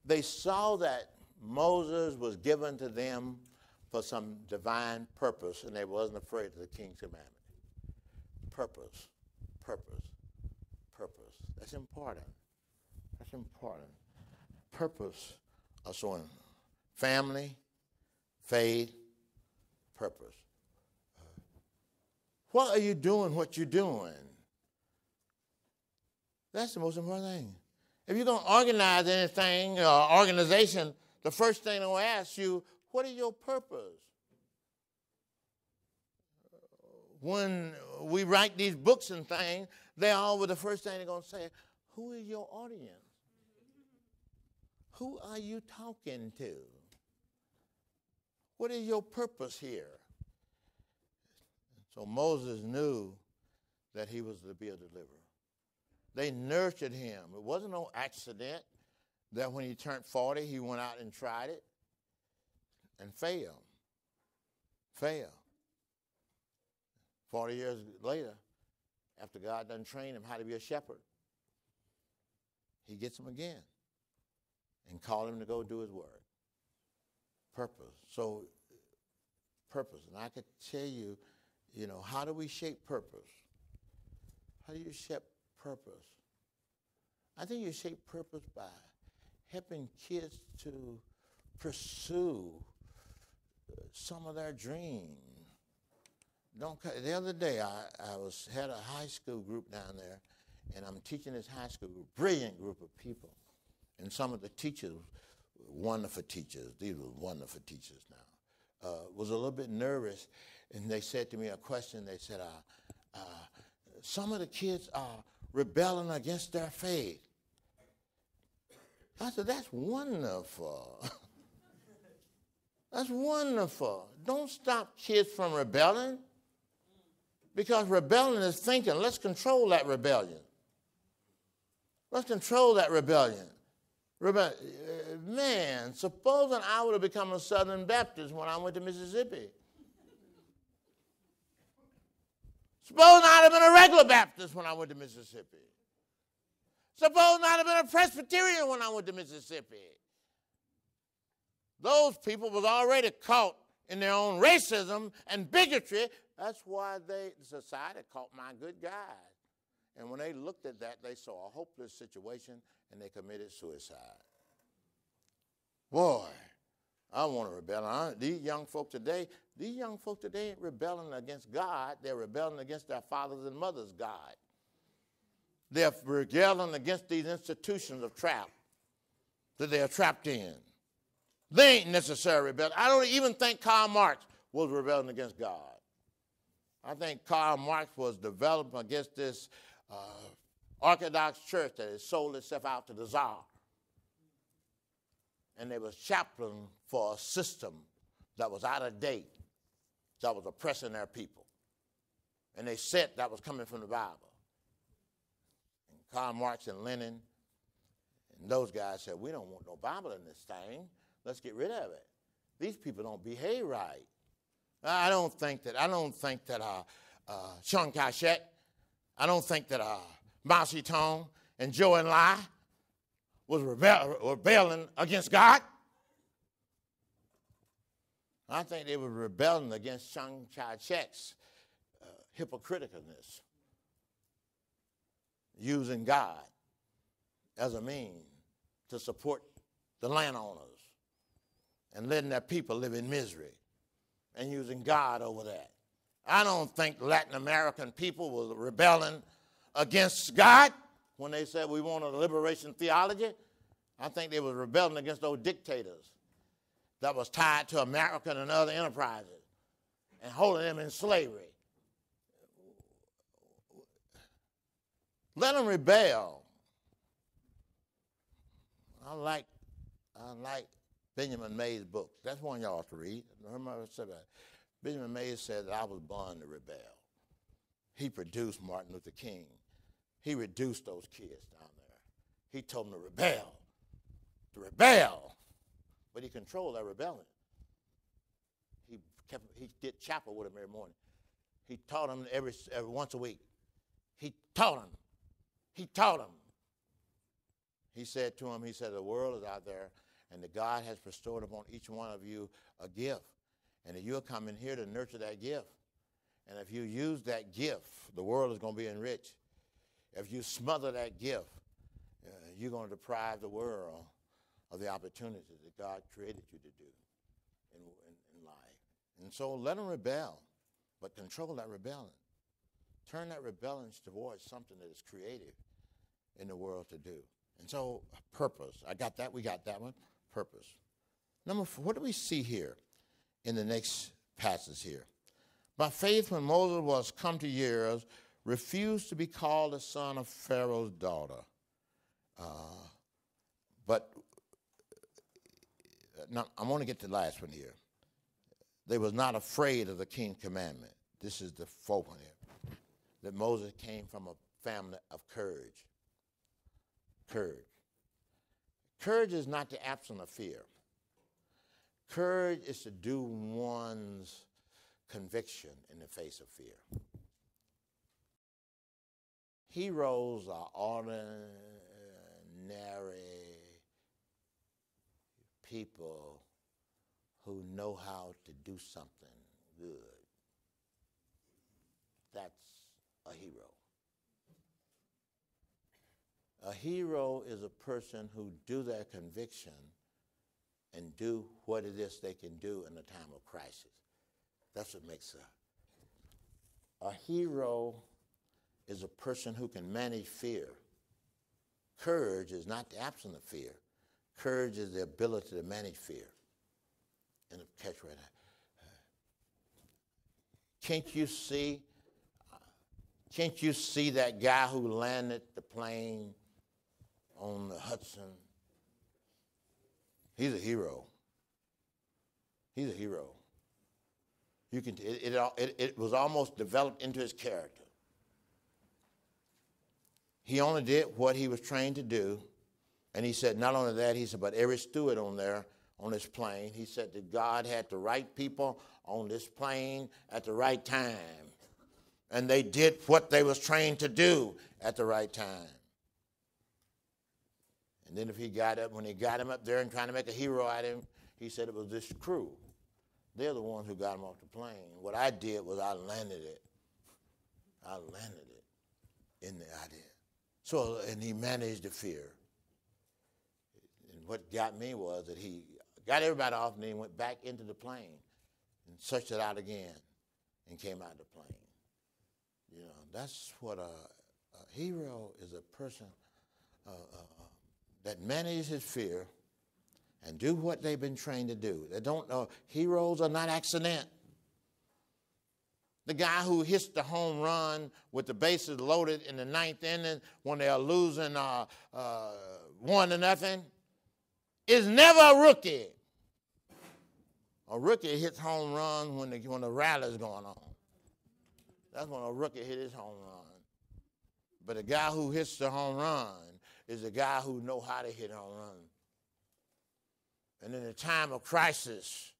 They saw that Moses was given to them for some divine purpose, and they wasn't afraid of the king's commandment. Purpose, purpose, purpose. That's important. That's important. Purpose. Also in family, faith, purpose. What are you doing what you're doing? That's the most important thing. If you're going to organize anything or organization, the first thing they'll ask you, what is your purpose? When we write these books and things, they're always the first thing they're going to say, who is your audience? Who are you talking to? What is your purpose here? So Moses knew that he was to be a deliverer. They nurtured him. It wasn't no accident that when he turned 40, he went out and tried it and failed. Failed. 40 years later, after God done trained him how to be a shepherd, he gets him again and called him to go do his work. Purpose. So, purpose. And I could tell you, how do we shape purpose? How do you shape purpose? I think you shape purpose by helping kids to pursue some of their dreams. The other day, I had a high school group down there, and I'm teaching this high school group, brilliant group of people. And some of the teachers, wonderful teachers, these were wonderful teachers now, was a little bit nervous, and they said to me a question. They said, some of the kids are rebelling against their faith. I said, that's wonderful. That's wonderful. Don't stop kids from rebelling, because rebellion is thinking. Let's control that rebellion. Let's control that rebellion. Man, supposing I would have become a Southern Baptist when I went to Mississippi. Supposing I'd have been a regular Baptist when I went to Mississippi. Supposing I'd have been a Presbyterian when I went to Mississippi. Those people was already caught in their own racism and bigotry. That's why the society caught my good guys. And when they looked at that, they saw a hopeless situation, and they committed suicide. Boy, I want to rebel. These young folk today ain't rebelling against God. They're rebelling against their fathers and mothers' God. They're rebelling against these institutions of trap that they are trapped in. They ain't necessarily rebelling. I don't even think Karl Marx was rebelling against God. I think Karl Marx was developing against this Orthodox church that has sold itself out to the Tsar. And they was chaplain for a system that was out of date, that was oppressing their people. And they said that was coming from the Bible. And Karl Marx and Lenin, and those guys said, we don't want no Bible in this thing. Let's get rid of it. These people don't behave right. I don't think that Chiang Kai-shek, I don't think that Mao Zedong and Zhou Enlai was rebelling against God. I think they were rebelling against Chiang Kai-shek's hypocriticalness, using God as a means to support the landowners and letting their people live in misery and using God over that. I don't think Latin American people were rebelling against God when they said we want a liberation theology. I think they were rebelling against those dictators that was tied to American and other enterprises and holding them in slavery. Let them rebel. I like Benjamin May's books. That's one y'all ought to read. Remember I said that. Benjamin May said that I was born to rebel. He produced Martin Luther King. He reduced those kids down there. He told them to rebel. But he controlled that rebellion. He did chapel with them every morning. He taught them every once a week. He taught them. He said to him, the world is out there, and that God has bestowed upon each one of you a gift. And that you'll come in here to nurture that gift. And if you use that gift, the world is going to be enriched. If you smother that gift, you're going to deprive the world of the opportunities that God created you to do in life. And so let them rebel, but control that rebellion. Turn that rebellion towards something that is creative in the world to do. And so purpose. I got that. We got that one. Purpose. Number 4, what do we see here in the next passage here? By faith, when Moses was come to years, refused to be called the son of Pharaoh's daughter. But now I'm going to get to the last one here. They was not afraid of the king's commandment. This is the 4th one here. That Moses came from a family of courage. Courage. Courage is not the absence of fear. Courage is to do one's conviction in the face of fear. Heroes are ordinary people who know how to do something good. That's a hero. A hero is a person who do their conviction and do what it is they can do in a time of crisis. That's what makes a hero is a person who can manage fear. Courage is not the absence of fear. Courage is the ability to manage fear. And catch right now. Can't you see that guy who landed the plane on the Hudson? He's a hero. He's a hero. You can. It was almost developed into his character. He only did what he was trained to do, and he said not only that, he said, but every steward on there on this plane, he said that God had the right people on this plane at the right time, and they did what they was trained to do at the right time. And then when he got him up there and trying to make a hero out of him, he said it was this crew. They're the ones who got him off the plane. What I did was I landed it. I landed it in the idea. So, and he managed the fear. And what got me was that he got everybody off and then went back into the plane and searched it out again and came out of the plane. You know, that's what a hero is, a person that manages his fear and do what they've been trained to do. They don't know. Heroes are not accident. The guy who hits the home run with the bases loaded in the 9th inning when they are losing 1-0 is never a rookie. A rookie hits home runs when the rally's going on. That's when a rookie hit his home run. But a guy who hits the home run is a guy who knows how to hit a home run. And in a time of crisis,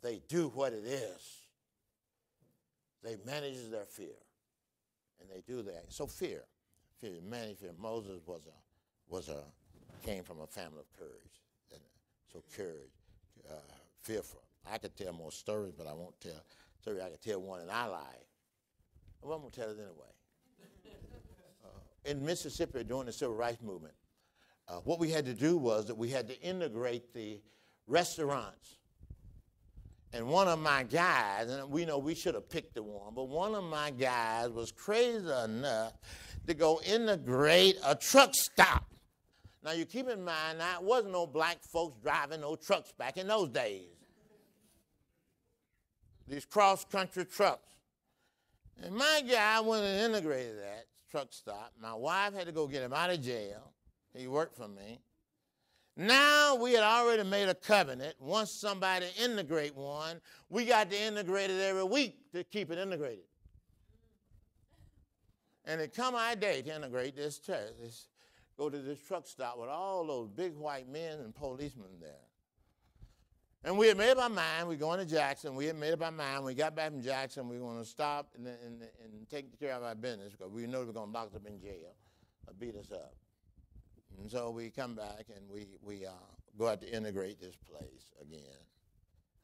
they do what it is. They manage their fear. And they do that. So fear. Manage fear. Moses came from a family of courage. And so courage, fearful. I could tell more stories, but I won't tell. Sorry, I could tell one in our life. Well, I'm going to tell it anyway. In Mississippi, during the Civil Rights Movement, what we had to do was that we had to integrate the restaurants. And one of my guys, and we know we should have picked the one, but one of my guys was crazy enough to go integrate a truck stop. Now, you keep in mind, there wasn't no black folks driving no trucks back in those days. These cross-country trucks. And my guy went and integrated that truck stop. My wife had to go get him out of jail. He worked for me. Now we had already made a covenant. Once somebody integrate one, we got to integrate it every week to keep it integrated. And it come our day to integrate this church. Go to this truck stop with all those big white men and policemen there. And we had made up our mind, we're going to Jackson. We had made up our mind, we got back from Jackson, we were going to stop and take care of our business because we know we were going to lock us up in jail or beat us up. And so we come back and we go out to integrate this place again.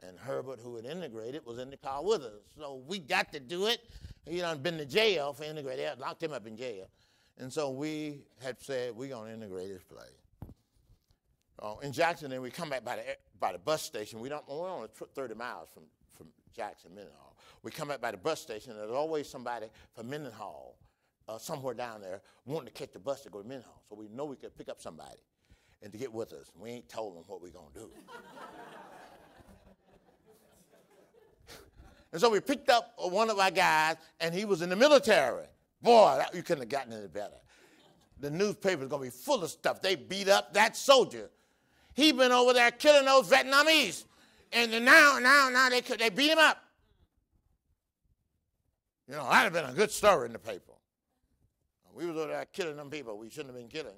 And Herbert, who had integrated, was in the car with us. So we got to do it. He done been to jail for integrating. They locked him up in jail. And so we had said, we're going to integrate this place. In Jackson, then we come back by the bus station. We're only 30 miles from Jackson, Mendenhall. We come back by the bus station, and there's always somebody from Mendenhall somewhere down there wanting to catch the bus to go to Mendenhall. So we know we could pick up somebody and to get with us. We ain't told them what we're going to do. And so we picked up one of our guys, and he was in the military. Boy, you couldn't have gotten any better. The newspaper's going to be full of stuff. They beat up that soldier. He been over there killing those Vietnamese. And now they beat him up. You know, that'd have been a good story in the paper. We was over there killing them people we shouldn't have been killing.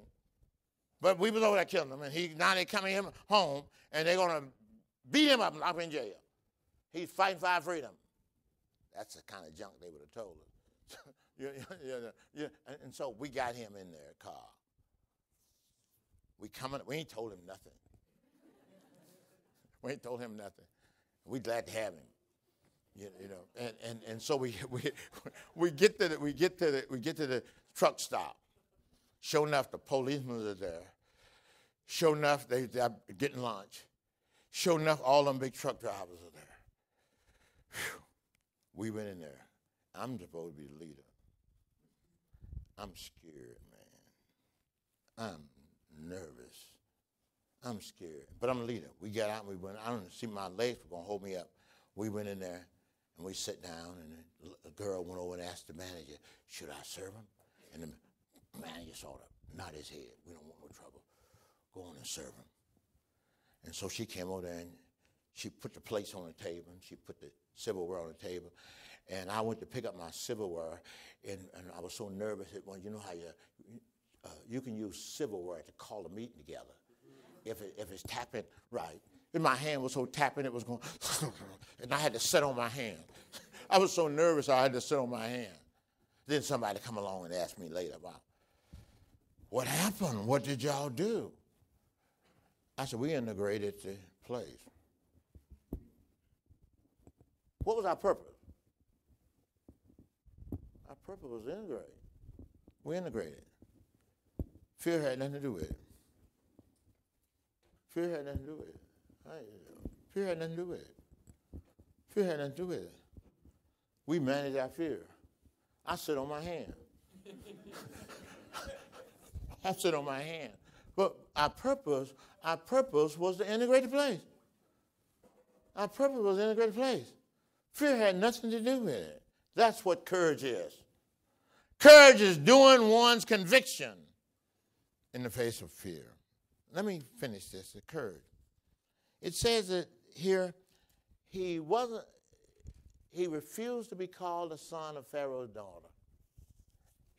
But we was over there killing them, and now they coming home, and they're going to beat him up and lock him in jail. He's fighting for our freedom. That's the kind of junk they would have told us. And so we got him in their car. We ain't told him nothing. We ain't told him nothing. We glad to have him. You know, and so we get to the truck stop. Sure enough, the policemen are there. Sure enough, they're getting lunch. Sure enough, all them big truck drivers are there. Whew. We went in there. I'm supposed to be the leader. I'm scared, man. I'm nervous. I'm scared. But I'm the leader. We got out and we went. I don't see my legs were going to hold me up. We went in there and we sat down, and a girl went over and asked the manager, should I serve him? And the manager sort of nodded his head. We don't want no trouble. Go on and serve him. And so she came over there and she put the plates on the table, and she put the silverware on the table. And I went to pick up my silverware, and I was so nervous that, well, you know how you can use silverware to call a meeting together if it's tapping right. And my hand was so tapping, it was going, and I had to sit on my hand. I was so nervous, I had to sit on my hand. Then somebody come along and asked me later about, what happened? What did y'all do? I said, we integrated the place. What was our purpose? Our purpose was to integrate. We integrated. Fear had nothing to do with it. Fear had nothing to do with it. Fear had nothing to do with it. Fear had nothing to do with it. We managed our fear. I sit on my hand. I sit on my hand. But our purpose was to integrate the place. Our purpose was to integrate the place. Fear had nothing to do with it. That's what courage is. Courage is doing one's conviction in the face of fear. Let me finish this, the courage. It says that here, he refused to be called the son of Pharaoh's daughter.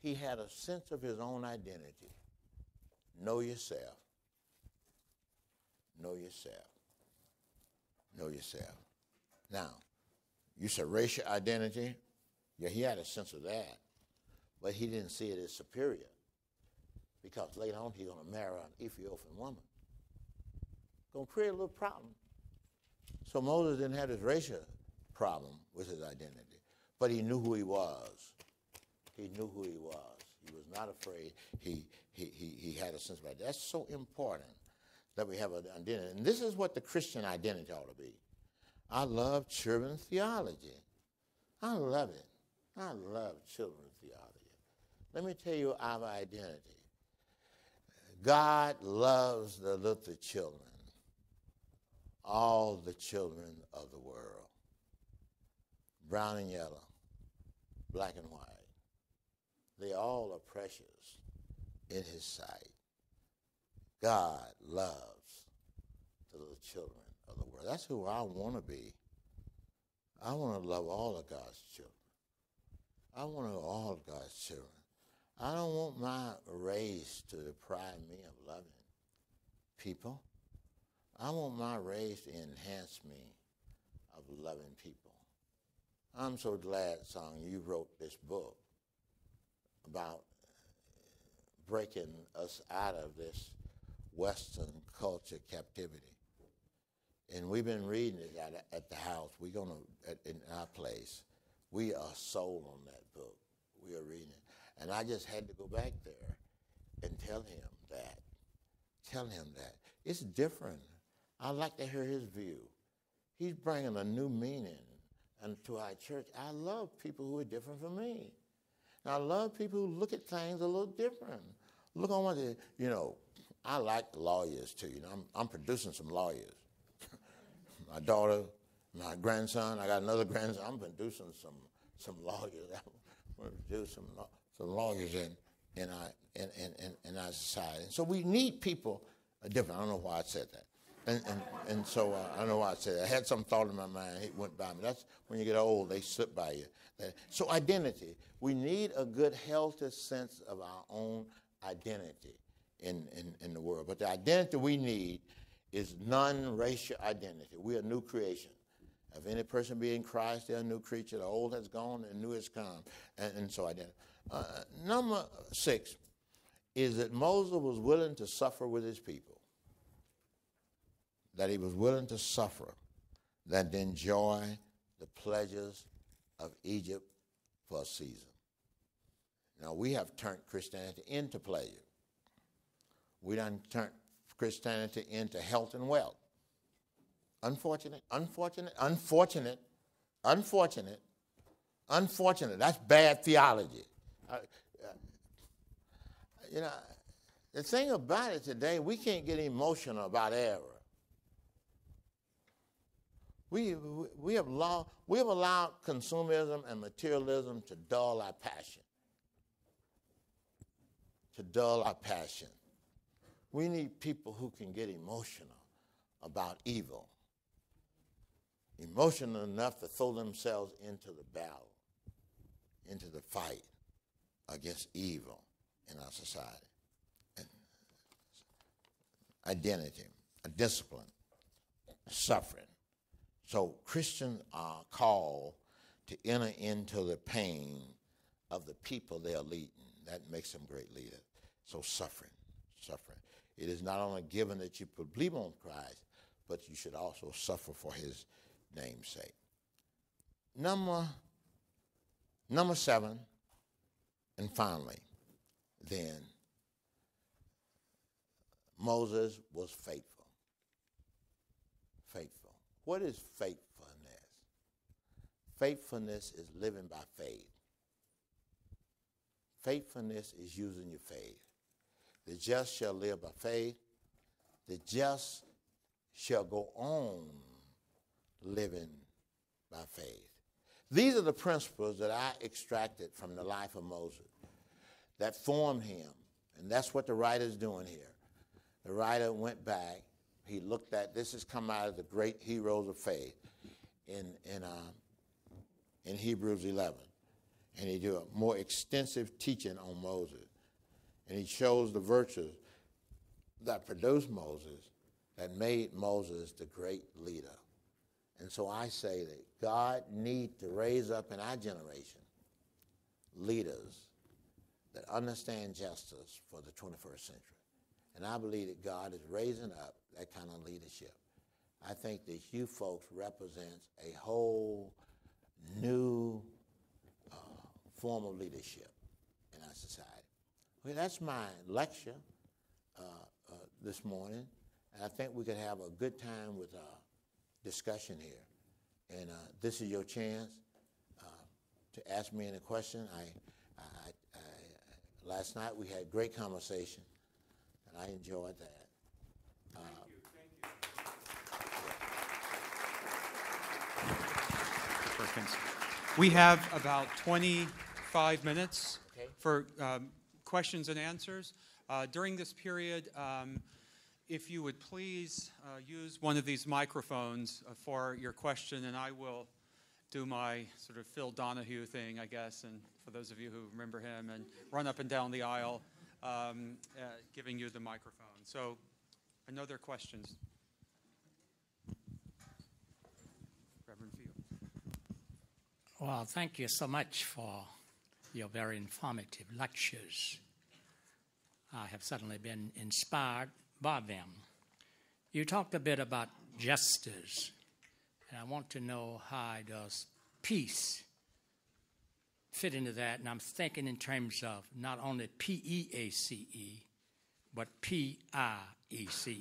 he had a sense of his own identity. Know yourself. Know yourself. Know yourself. Now, you said racial identity. Yeah, he had a sense of that. But he didn't see it as superior. Because later on he's going to marry an Ethiopian woman. Going to create a little problem. So Moses didn't have this racial problem with his identity. But he knew who he was. He knew who he was. He was not afraid. He had a sense of identity. That's so important that we have an identity. And this is what the Christian identity ought to be. I love children's theology. I love it. I love children's theology. Let me tell you our identity. God loves the little children, all the children of the world, brown and yellow, black and white. They all are precious in his sight. God loves the little children of the world. That's who I want to be. I want to love all of God's children. I want to love all of God's children. I don't want my race to deprive me of loving people. I want my race to enhance me of loving people. I'm so glad, Song, you wrote this book about breaking us out of this Western culture captivity. And we've been reading it at the house. We're going to, in our place, we are sold on that book. We are reading it. And I just had to go back there and tell him that. Tell him that. It's different. I'd like to hear his view. He's bringing a new meaning into our church. I love people who are different from me. And I love people who look at things a little different. Look on what they, I like lawyers too. I'm producing some lawyers. My daughter, my grandson, I got another grandson. I'm producing some lawyers. I'm going to produce some lawyers in our society. So we need people different. I don't know why I said that. And so I don't know why I said that. I had some thought in my mind. It went by me. That's when you get old, they slip by you. So identity. We need a good, healthy sense of our own identity in the world. But the identity we need is non-racial identity. We are a new creation. If any person be in Christ, they're a new creature. The old has gone, and new has come. And so identity. Number 6 is that Moses was willing to suffer with his people. That he was willing to suffer, than to enjoy the pleasures of Egypt for a season. Now, we have turned Christianity into pleasure. We done turned Christianity into health and wealth. Unfortunate. That's bad theology. The thing about it today, we can't get emotional about error. We have allowed consumerism and materialism to dull our passion. To dull our passion. We need people who can get emotional about evil. Emotional enough to throw themselves into the battle, into the fight against evil in our society. And identity, a discipline, suffering. So Christians are called to enter into the pain of the people they are leading. That makes them great leaders. So suffering. It is not only given that you believe on Christ, but you should also suffer for his name's sake. Number 7, and finally, then, Moses was faithful. Faithful. What is faithfulness? Faithfulness is living by faith. Faithfulness is using your faith. The just shall live by faith. The just shall go on living by faith. These are the principles that I extracted from the life of Moses that formed him. And that's what the writer's doing here. The writer went back. He looked at, this has come out of the great heroes of faith in Hebrews 11. and he do a more extensive teaching on Moses. And he shows the virtues that produced Moses, that made Moses the great leader. And so I say that God needs to raise up in our generation leaders that understand justice for the 21st century. And I believe that God is raising up that kind of leadership. I think that you folks represents a whole new form of leadership in our society. Well, that's my lecture this morning, and I think we could have a good time with discussion here. And this is your chance to ask me any question. Last night we had great conversation, and I enjoyed that. Perkins. We have about 25 minutes for questions and answers. During this period, if you would please use one of these microphones for your question, and I will do my sort of Phil Donahue thing, I guess, and for those of you who remember him, and run up and down the aisle giving you the microphone. So I know there are questions. Reverend Field. Well, thank you so much for your very informative lectures. I have certainly been inspired by them. You talked a bit about justice, and I want to know how does peace fit into that, and I'm thinking in terms of not only P-E-A-C-E, but P-I-E-C-Es.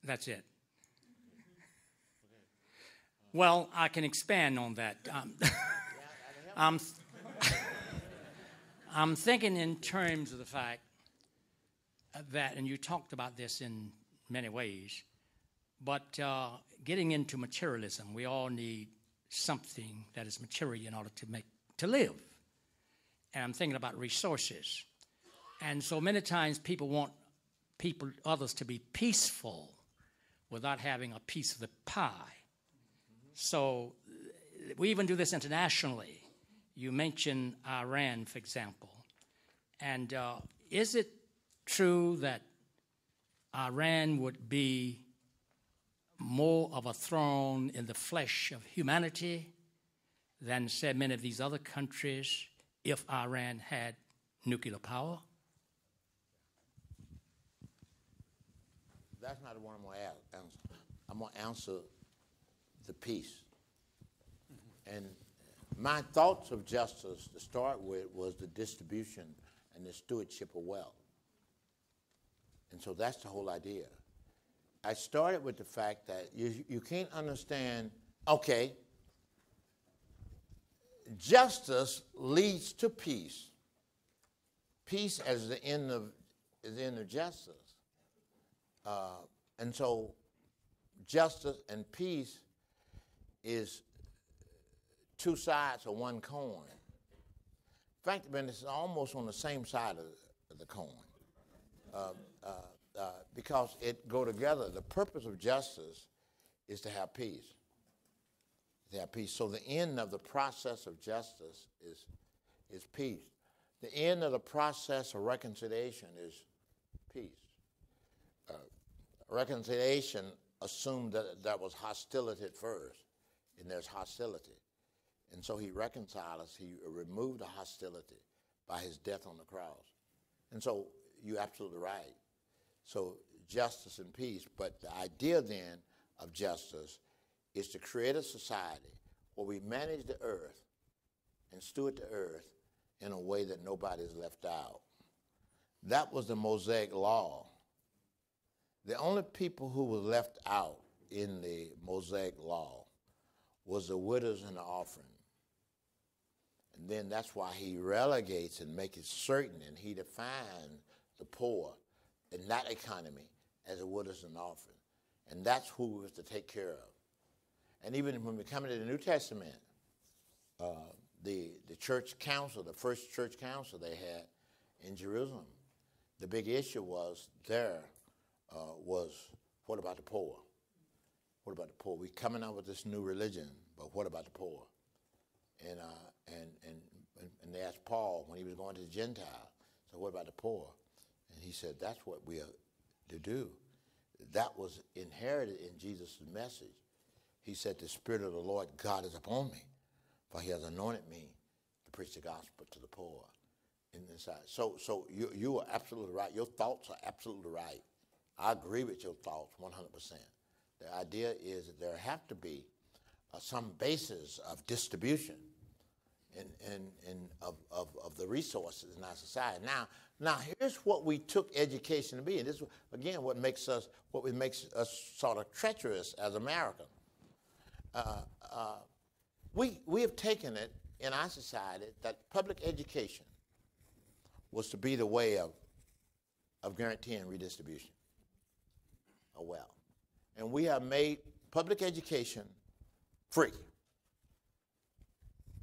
That's it. Well, I can expand on that. I'm thinking in terms of the fact that, and you talked about this in many ways, but getting into materialism, we all need something that is material in order to live. And I'm thinking about resources. And so many times people want others to be peaceful without having a piece of the pie. So we even do this internationally. You mentioned Iran, for example. And is it true that Iran would be more of a thorn in the flesh of humanity than, say, many of these other countries if Iran had nuclear power? That's not the one I'm going to answer. I'm going to answer the peace. And my thoughts of justice to start with was the distribution and the stewardship of wealth. And so that's the whole idea. I started with the fact that you can't understand, okay, justice leads to peace. Peace as the end of justice. And so justice and peace is two sides of one coin. In fact, it's almost on the same side of the coin. Because it go together. The purpose of justice is to have peace. To have peace. So the end of the process of justice is peace. The end of the process of reconciliation is peace. Reconciliation assumed that there was hostility at first, and there's hostility. And so he reconciled us. He removed the hostility by his death on the cross. And so you're absolutely right. So justice and peace. But the idea then of justice is to create a society where we manage the earth and steward the earth in a way that nobody is left out. That was the Mosaic law. The only people who were left out in the Mosaic law was the widows and the offering. And then that's why he relegates and makes it certain, and he defines the poor in that economy as a widows and offering. And that's who we was to take care of. And even when we come into the New Testament, the church council, the first church council they had in Jerusalem, the big issue was what about the poor? What about the poor? We're coming out with this new religion, but what about the poor? And they asked Paul when he was going to the Gentiles, so what about the poor? And he said, that's what we are to do. That was inherited in Jesus' message. He said, the Spirit of the Lord God is upon me, for he has anointed me to preach the gospel to the poor in this side. So you are absolutely right. Your thoughts are absolutely right. I agree with your thoughts 100%. The idea is that there have to be some basis of distribution of the resources in our society. Now here's what we took education to be, and this is again what makes us sort of treacherous as Americans. We have taken it in our society that public education was to be the way of guaranteeing redistribution of wealth, and we have made public education free.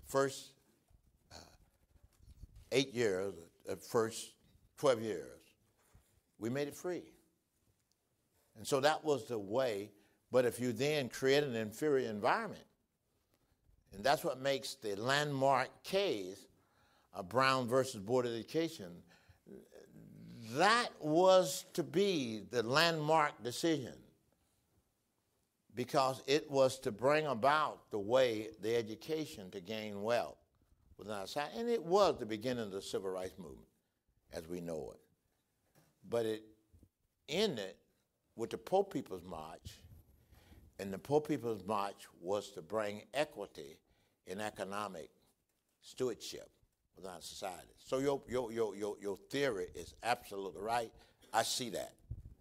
First 8 years, first 12 years, we made it free. And so that was the way, but if you then create an inferior environment, and that's what makes the landmark case of Brown versus Board of Education, that was to be the landmark decision, because it was to bring about the way, the education to gain wealth within our society. And it was the beginning of the civil rights movement as we know it. But it ended with the Poor People's March, and the Poor People's March was to bring equity in economic stewardship within our society. So your theory is absolutely right. I see that.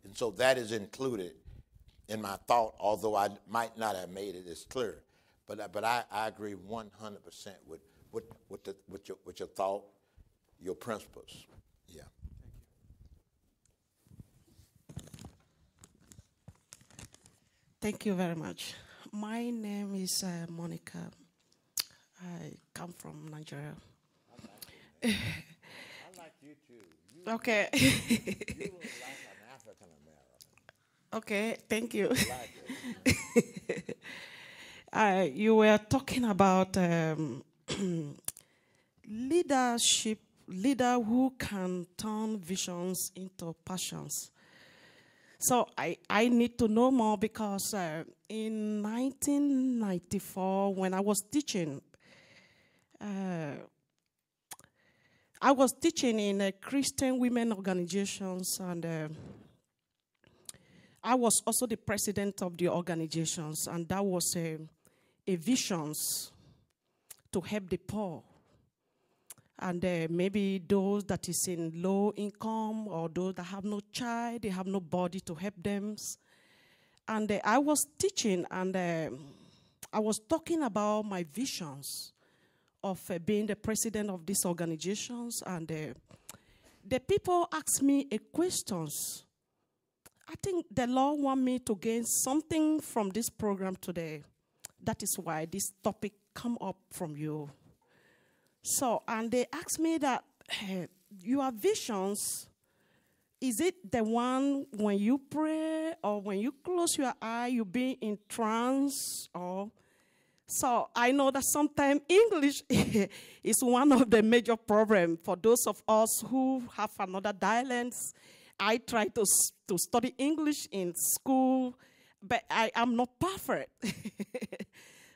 And so that is included in my thought, although I might not have made it as clear. But I agree 100% with your thought, your principles. Yeah. Thank you very much. My name is Monica. I come from Nigeria. I like you too. Okay. You look like an African American. Okay, thank you. I like it. You were talking about leader who can turn visions into passions. So I need to know more, because in 1994, when I was teaching in Christian women organizations, and I was also the president of the organizations, and that was a visions to help the poor. And maybe those that is in low income, or those that have no child, they have nobody to help them. And I was teaching, and I was talking about my visions of being the president of these organizations. And the people asked me a questions. I think the Lord want me to gain something from this program today. That is why this topic come up from you. So, and they asked me that, your visions, is it the one when you pray, or when you close your eye, you be in trance? Or so I know that sometimes English is one of the major problems for those of us who have another dialects. I try to study English in school, but I am not perfect.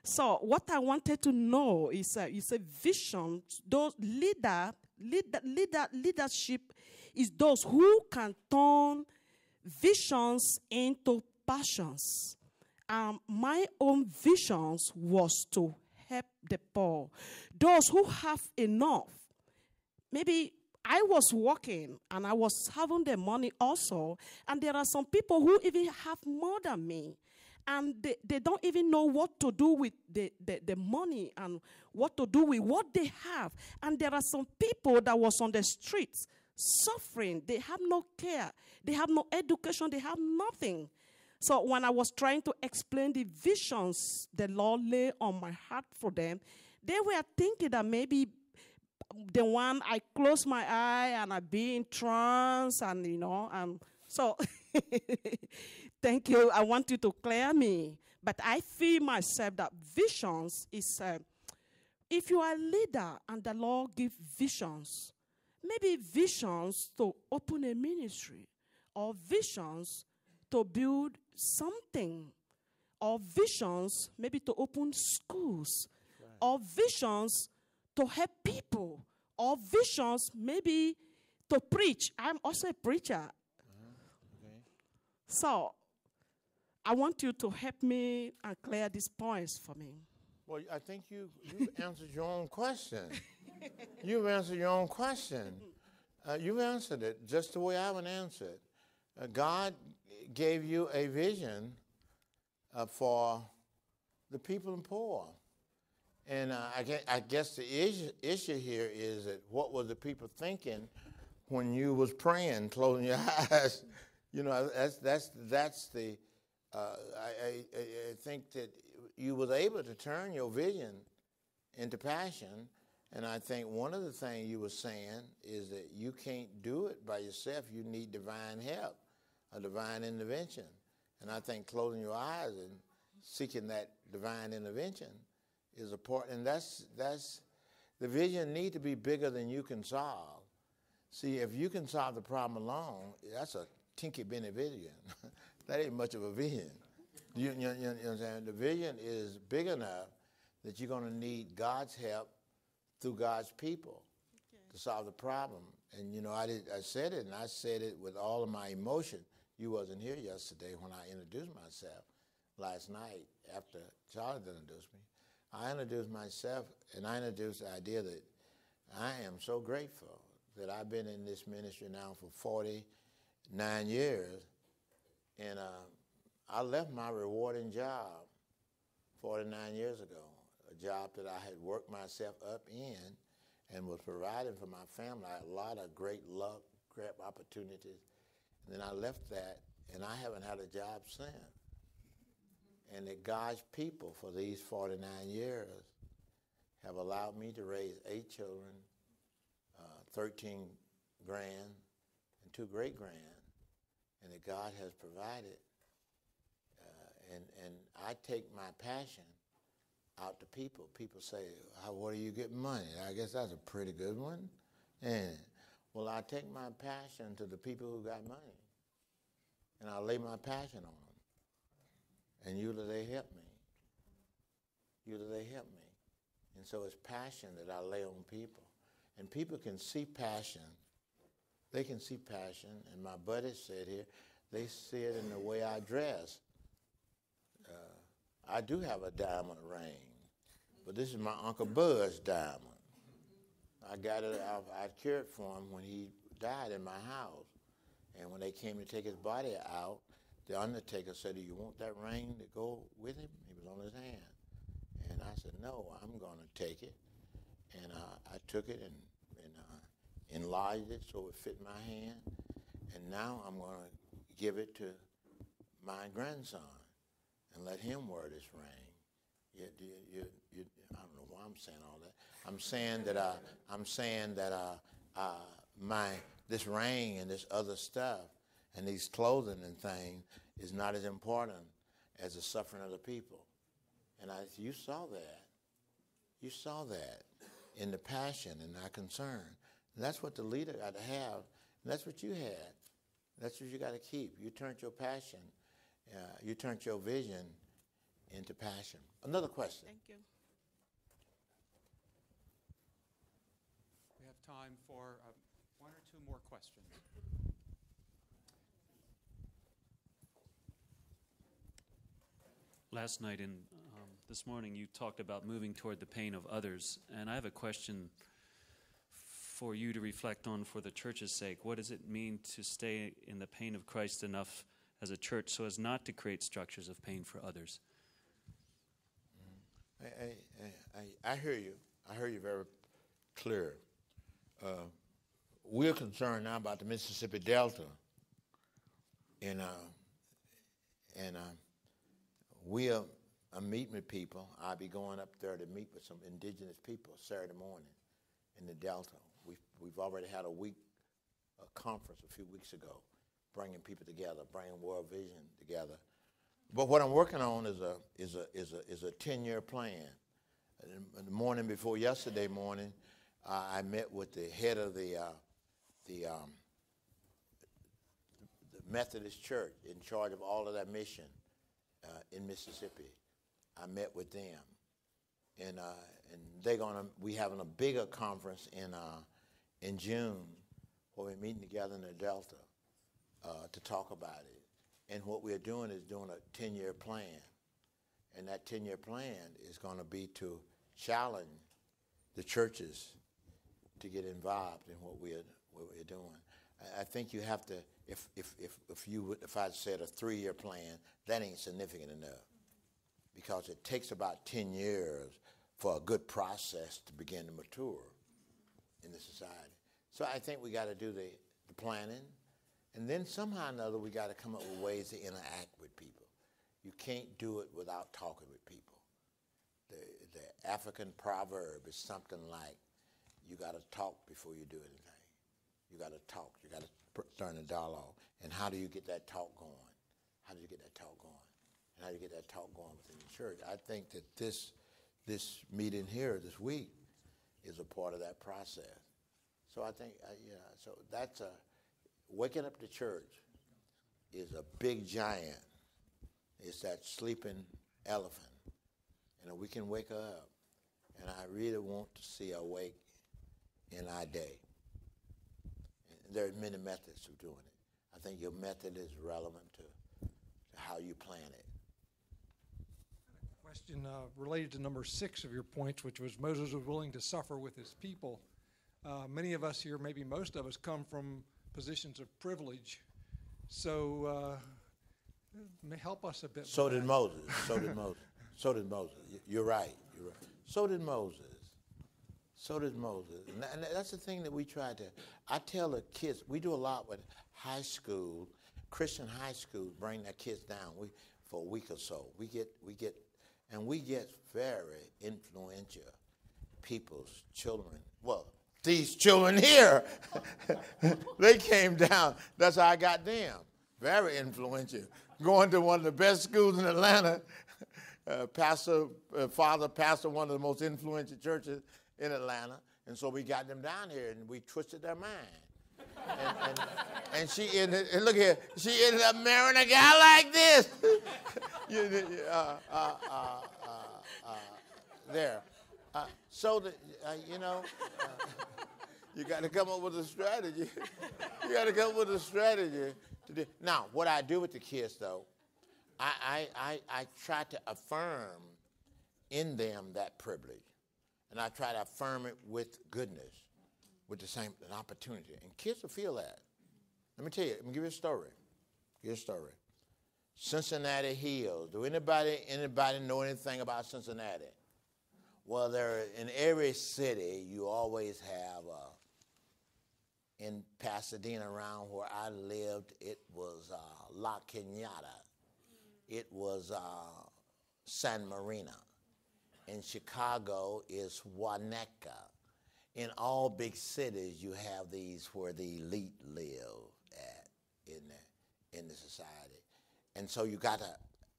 So what I wanted to know is a vision. Those leadership is those who can turn visions into passions. My own visions was to help the poor, those who have enough. Maybe I was working and I was having the money also, and there are some people who even have more than me. And they don't even know what to do with the money, and what to do with what they have. And there are some people that was on the streets suffering. They have no care. They have no education. They have nothing. So when I was trying to explain the visions the Lord laid on my heart for them, they were thinking that maybe the one I close my eye and I be in trance, and and so Thank you. I want you to clear me. But I feel myself that visions is, if you are a leader and the Lord gives visions, maybe visions to open a ministry, or visions to build something, or visions maybe to open schools, or visions to help people, or visions maybe to preach. I'm also a preacher. Okay. So I want you to help me and clear these points for me. Well, I think you've answered your own question. You've answered your own question. You've answered it just the way I would answer it. God gave you a vision for the people and poor. And I guess the issue here is that what were the people thinking when you was praying, closing your eyes? You know, that's the. I think that you was able to turn your vision into passion, and I think one of the things you were saying is that you can't do it by yourself. You need divine help, a divine intervention, and I think closing your eyes and seeking that divine intervention is important. And that's the vision need to be bigger than you can solve. See, if you can solve the problem alone, that's a tinky binny vision. That ain't much of a vision. You know what I'm saying? The vision is big enough that you're going to need God's help through God's people to solve the problem. And you know, I said it, and I said it with all of my emotion. You wasn't here yesterday when I introduced myself last night after Charlie introduced me. I introduced myself, and I introduced the idea that I am so grateful that I've been in this ministry now for 49 years, and I left my rewarding job 49 years ago, a job that I had worked myself up in and was providing for my family. I had a lot of great luck, great opportunities, and then I left that, and I haven't had a job since. And that God's people for these 49 years have allowed me to raise 8 children, 13 grand, and 2 great-grand, and that God has provided. And I take my passion out to people. People say, where do you get money? I guess that's a pretty good one. And, well, I take my passion to the people who got money, and I lay my passion on them. And usually they help me. Usually they help me. And so it's passion that I lay on people. And people can see passion. They can see passion. And my buddies said here, they see it in the way I dress. I do have a diamond ring, but this is my Uncle Bud's diamond. I got it, I cared for him when he died in my house. And when they came to take his body out, the undertaker said, do you want that ring to go with him? He was on his hand. And I said, no, I'm going to take it. And I took it and enlarged it so it fit my hand. And now I'm going to give it to my grandson and let him wear this ring. I don't know why I'm saying all that. I'm saying that this ring and this other stuff and these clothing and things is not as important as the suffering of the people. And you saw that. You saw that in the passion and our concern. And that's what the leader got to have. And that's what you had. That's what you got to keep. You turned your passion, you turned your vision into passion. Another question. Thank you. We have time for 1 or 2 more questions. Last night and this morning you talked about moving toward the pain of others, and I have a question for you to reflect on for the church's sake. What does it mean to stay in the pain of Christ enough as a church so as not to create structures of pain for others? I hear you. I hear you very clear. We're concerned now about the Mississippi Delta, and we're meeting with people. I'll be going up there to meet with some indigenous people Saturday morning in the Delta. We've already had a conference a few weeks ago, bringing people together, bringing world vision together. But what I'm working on is a 10-year plan. The morning before yesterday morning, I met with the head of the Methodist Church in charge of all of that mission in Mississippi. I met with them, and we having a bigger conference in June where we're meeting together in the Delta to talk about it. And what we're doing is doing a 10-year plan, and that 10-year plan is going to be to challenge the churches to get involved in what we're doing. I think you have to, if I said a 3-year plan, that ain't significant enough, because it takes about 10 years for a good process to begin to mature in the society. So I think we got to do the planning, and then somehow or another we got to come up with ways to interact with people. You can't do it without talking with people. The African proverb is something like, you got to talk before you do anything. You got to talk. You got to start a dialogue. And how do you get that talk going? How do you get that talk going? And how do you get that talk going within the church? I think that this meeting here this week is a part of that process. So I think, so that's waking up the church is a big giant. It's that sleeping elephant. And if we can wake her up, and I really want to see her wake in our day. And there are many methods of doing it. I think your method is relevant to how you plan it. Question related to number 6 of your points, which was Moses was willing to suffer with his people. Many of us here, maybe most of us, come from positions of privilege. So help us a bit. So did Moses. So did Moses. So did Moses. You're right. You're right. So did Moses. So did Moses. And that's the thing that we try to, I tell the kids, we do a lot with high school, Christian high schools, bring their kids down for a week or so. We get very influential people's children. Well, these children here, they came down. That's how I got them. Very influential. Going to one of the best schools in Atlanta, father pastor one of the most influential churches in Atlanta, and so we got them down here and we twisted their mind. And she ended, and look here, she ended up marrying a guy like this. There. You got to come up with a strategy. You got to come up with a strategy to do. Now, what I do with the kids, though, I try to affirm in them that privilege. And I try to affirm it with goodness, with an opportunity. And kids will feel that. Let me tell you, let me give you a story. Give you a story. Cincinnati Hills. Do anybody know anything about Cincinnati? Well, in every city, you always have, in Pasadena, around where I lived, it was La Cañada. It was San Marino. In Chicago is Wanaka. In all big cities, you have these where the elite live at in the society. And so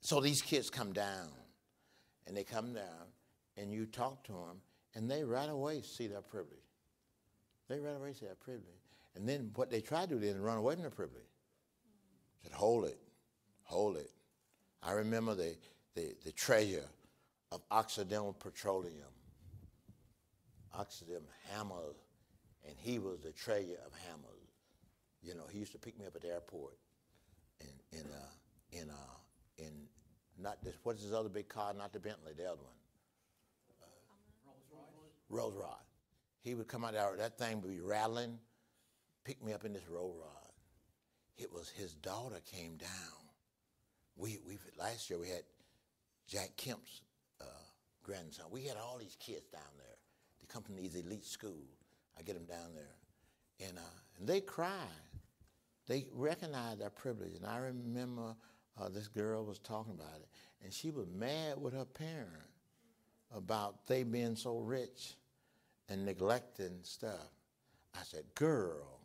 so these kids come down, and they come down, and you talk to them, and they right away see their privilege. They right away see their privilege. And then what they try to do then is run away from their privilege. Said, hold it, hold it. I remember the treasure of Occidental Petroleum, Occidental Hammers, and he was the treasure of Hammers. You know, he used to pick me up at the airport, in not this. What's his other big car? Not the Bentley, the other one. Rolls Royce. He would come out there. That thing would be rattling. Pick me up in this Rolls Royce. It was his daughter came down. Last year we had Jack Kemp's grandson. We had all these kids down there. They come from these elite schools. I get them down there, and they cry. They recognize their privilege. And I remember this girl was talking about it, and she was mad with her parent about they being so rich and neglecting stuff. I said, girl,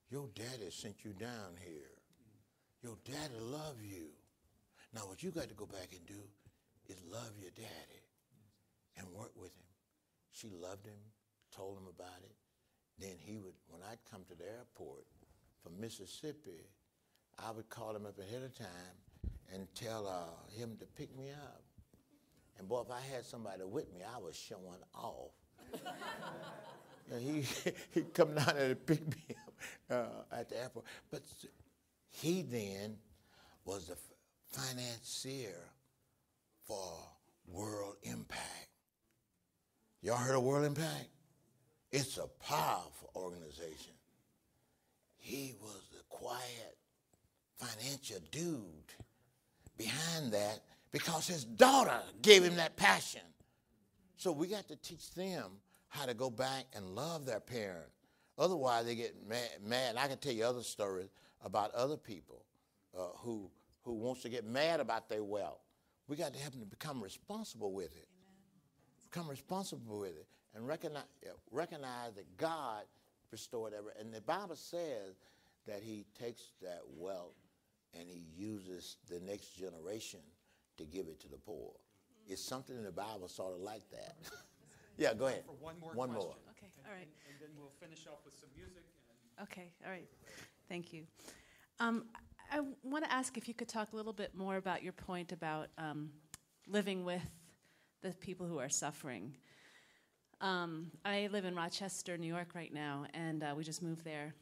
your daddy sent you down here. Your daddy love you. Now what you got to go back and do is love your daddy and work with him. She loved him, told him about it. Then he would, when I'd come to the airport from Mississippi, I would call him up ahead of time and tell him to pick me up. And boy, if I had somebody with me, I was showing off. And he'd come down there to pick me up at the airport. But he then was the financier for World Impact. Y'all heard of World Impact? It's a powerful organization. He was the quiet financial dude behind that because his daughter gave him that passion. So we got to teach them how to go back and love their parent. Otherwise, they get mad. And I can tell you other stories about other people who wants to get mad about their wealth. We got to help them to become responsible with it. Amen. Become responsible with it and recognize that God restored everything. And the Bible says that he takes that wealth and he uses the next generation to give it to the poor. It's something in the Bible sort of like that. Yeah, go ahead. For one more question. Okay, all right. And then we'll finish up with some music. Okay, all right. Thank you. I want to ask if you could talk a little bit more about your point about living with the people who are suffering. I live in Rochester, New York right now, and we just moved there.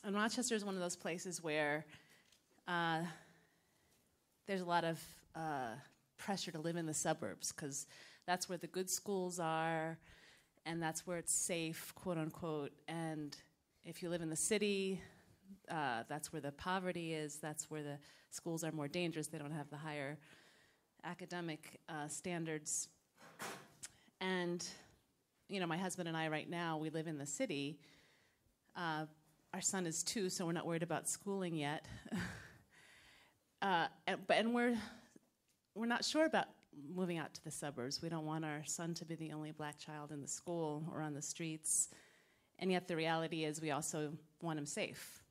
And Rochester is one of those places where there's a lot of pressure to live in the suburbs because that's where the good schools are, and that's where it's safe, quote unquote. And if you live in the city, that's where the poverty is. That's where the schools are more dangerous. They don't have the higher academic standards. And, you know, my husband and I right now, we live in the city. Our son is 2, so we're not worried about schooling yet. And we're not sure about moving out to the suburbs. We don't want our son to be the only black child in the school or on the streets. And yet the reality is we also want him safe.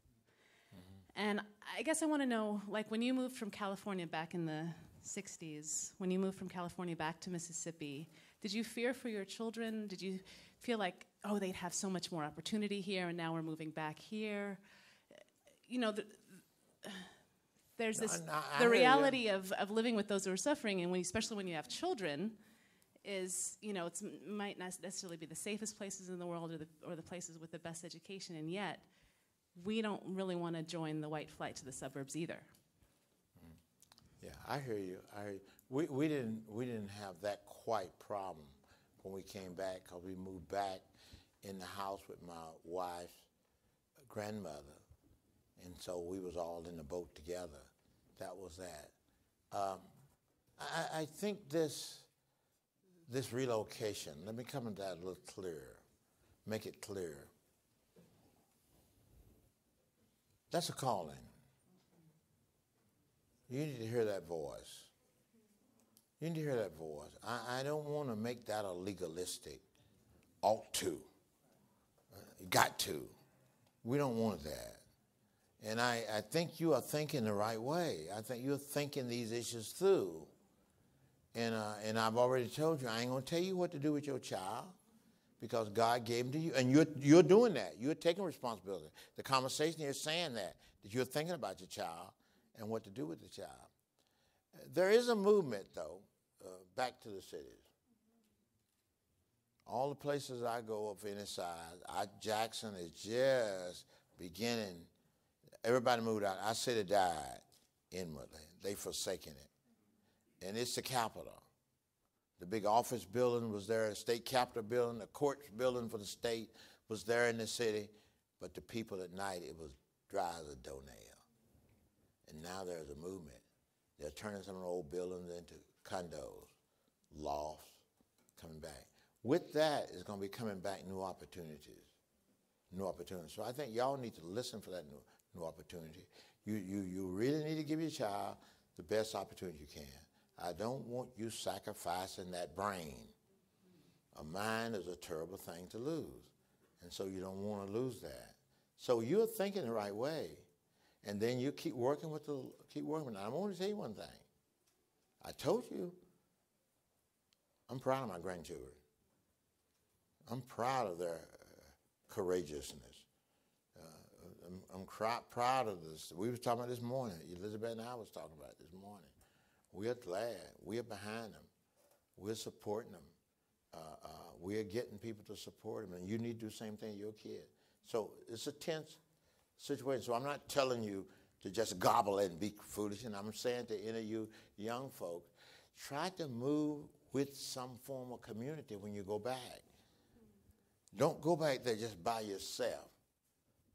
Mm-hmm. And I guess I want to know, like, when you moved from California back in the 60s, when you moved from California back to Mississippi, did you fear for your children? Did you feel like, oh, they'd have so much more opportunity here, and now we're moving back here? You know, there's the reality of living with those who are suffering, and especially when you have children, is, you know, it might not necessarily be the safest places in the world or the places with the best education, and yet we don't really want to join the white flight to the suburbs either. Yeah, I hear you. We didn't have that quite problem when we came back, because we moved back in the house with my wife's grandmother, and so we was all in the boat together. That was that. I think this relocation, let me come into that a little clearer, make it clear. That's a calling. You need to hear that voice. You need to hear that voice. I don't want to make that a legalistic, ought to, got to. We don't want that. And I think you are thinking the right way. I think you're thinking these issues through. And I've already told you, I ain't going to tell you what to do with your child, because God gave them to you. And you're doing that. You're taking responsibility. The conversation here is saying that you're thinking about your child and what to do with the child. There is a movement, though, back to the cities. All the places I go up any side, Jackson is just beginning. Everybody moved out. I said it died inwardly. They forsaken it. And it's the capital. The big office building was there, the state capitol building, the courts building for the state was there in the city. But the people at night, it was dry as a doornail. And now there's a movement. They're turning some of the old buildings into condos, lofts, coming back. With that is going to be coming back new opportunities. New opportunities. So I think y'all need to listen for that new opportunity. You really need to give your child the best opportunity you can. I don't want you sacrificing that brain. A mind is a terrible thing to lose. And so you don't want to lose that. So you're thinking the right way. And then you keep working with the, I'm going to tell you one thing. I told you, I'm proud of my grandchildren. I'm proud of their courageousness. I'm proud of this. We were talking about this morning. Elizabeth and I was talking about it this morning. We're glad. We're behind them. We're supporting them. We're getting people to support them. And you need to do the same thing to your kid. So it's a tense situation. So I'm not telling you to just gobble it and be foolish. And I'm saying to any of you young folks, try to move with some form of community when you go back. Don't go back there just by yourself.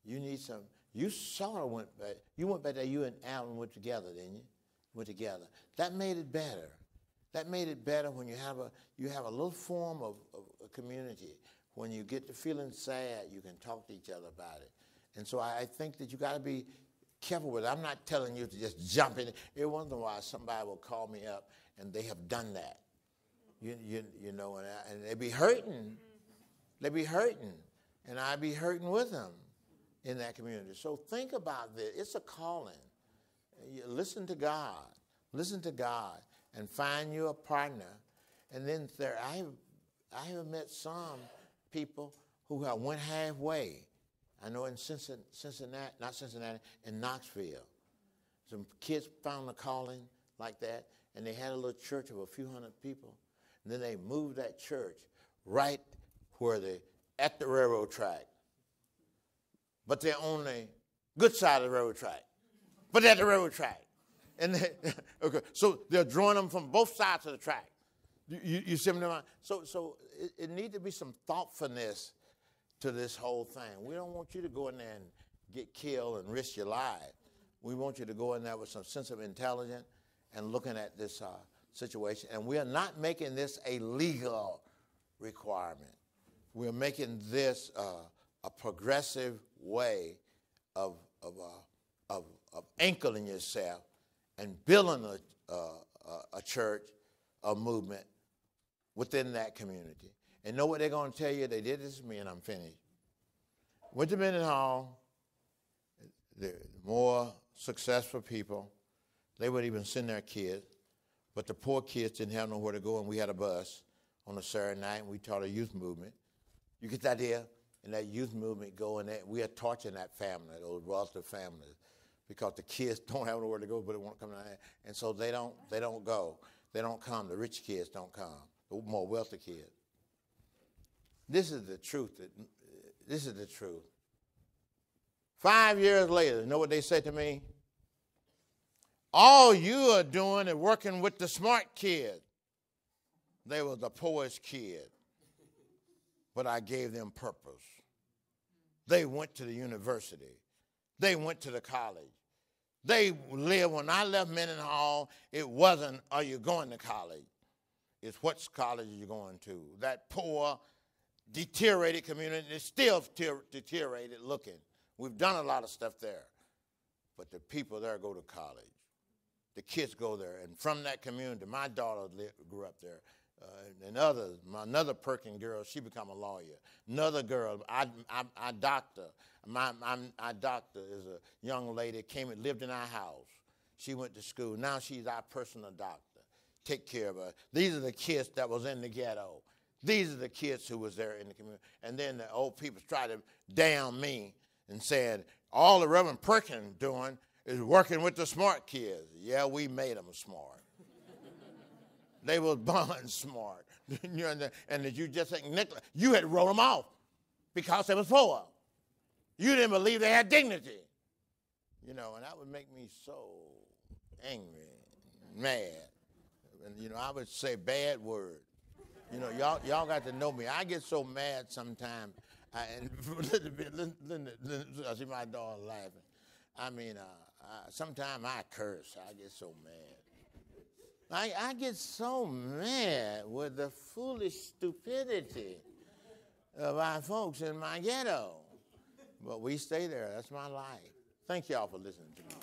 You need some. You sort of went back. You went back there. You and Alan went together, didn't you? Went together. That made it better. That made it better when you have a little form of a community. When you get to feeling sad, you can talk to each other about it. And so I think that you got to be careful with it. I'm not telling you to just jump in. Every once in a while, somebody will call me up, and they have done that. You know, and they be hurting. They be hurting, and I be hurting with them in that community. So think about this. It's a calling. You listen to God. Listen to God, and find you a partner. And then I have met some people who have went halfway. I know in in Knoxville, some kids found a calling like that, and they had a little church of a few hundred people. And then they moved that church right where at the railroad track. But they're on the good side of the railroad track. But they're at the railroad track. And okay, so they're drawing them from both sides of the track. You see what I'm saying? So it needs to be some thoughtfulness to this whole thing. We don't want you to go in there and get killed and risk your life. We want you to go in there with some sense of intelligence and looking at this situation. And we are not making this a legal requirement. We're making this a progressive way of anchoring yourself and building a church, a movement within that community. And know what they're going to tell you? They did this to me, and I'm finished. Went to Mendenhall. The more successful people, they would even send their kids. But the poor kids didn't have nowhere to go, and we had a bus on a Saturday night, and we taught a youth movement. You get the idea? And that youth movement going there, we are torturing that family, those wealthy families, because the kids don't have nowhere to go, but they want to come down there. And so they don't go. They don't come. The rich kids don't come. The more wealthy kids. This is the truth. This is the truth. 5 years later, you know what they said to me? All you are doing is working with the smart kid. They were the poorest kid. But I gave them purpose. They went to the university. They went to the college. They lived, when I left Mendenhall, it wasn't, are you going to college? It's what college are you going to? That poor, deteriorated community is still deteriorated looking. We've done a lot of stuff there. But the people there go to college. The kids go there. And from that community, my daughter grew up there. And others, another Perkins girl, she become a lawyer. Another girl, I doctor. My doctor is a young lady, came and lived in our house. She went to school. Now she's our personal doctor. Take care of her. These are the kids that was in the ghetto. These are the kids who was there in the community. And then the old people try to damn me and said, all the Reverend Perkins doing is working with the smart kids. Yeah, we made them smart. They was born smart. And that you just neglect. You had wrote them off because they was poor. You didn't believe they had dignity. You know, and that would make me so angry, mad. And, I would say bad words. Y'all got to know me. I get so mad sometimes. I see my daughter laughing. I mean, sometimes I curse. I get so mad. I get so mad with the foolish stupidity of our folks in my ghetto. But we stay there. That's my life. Thank y'all for listening to me.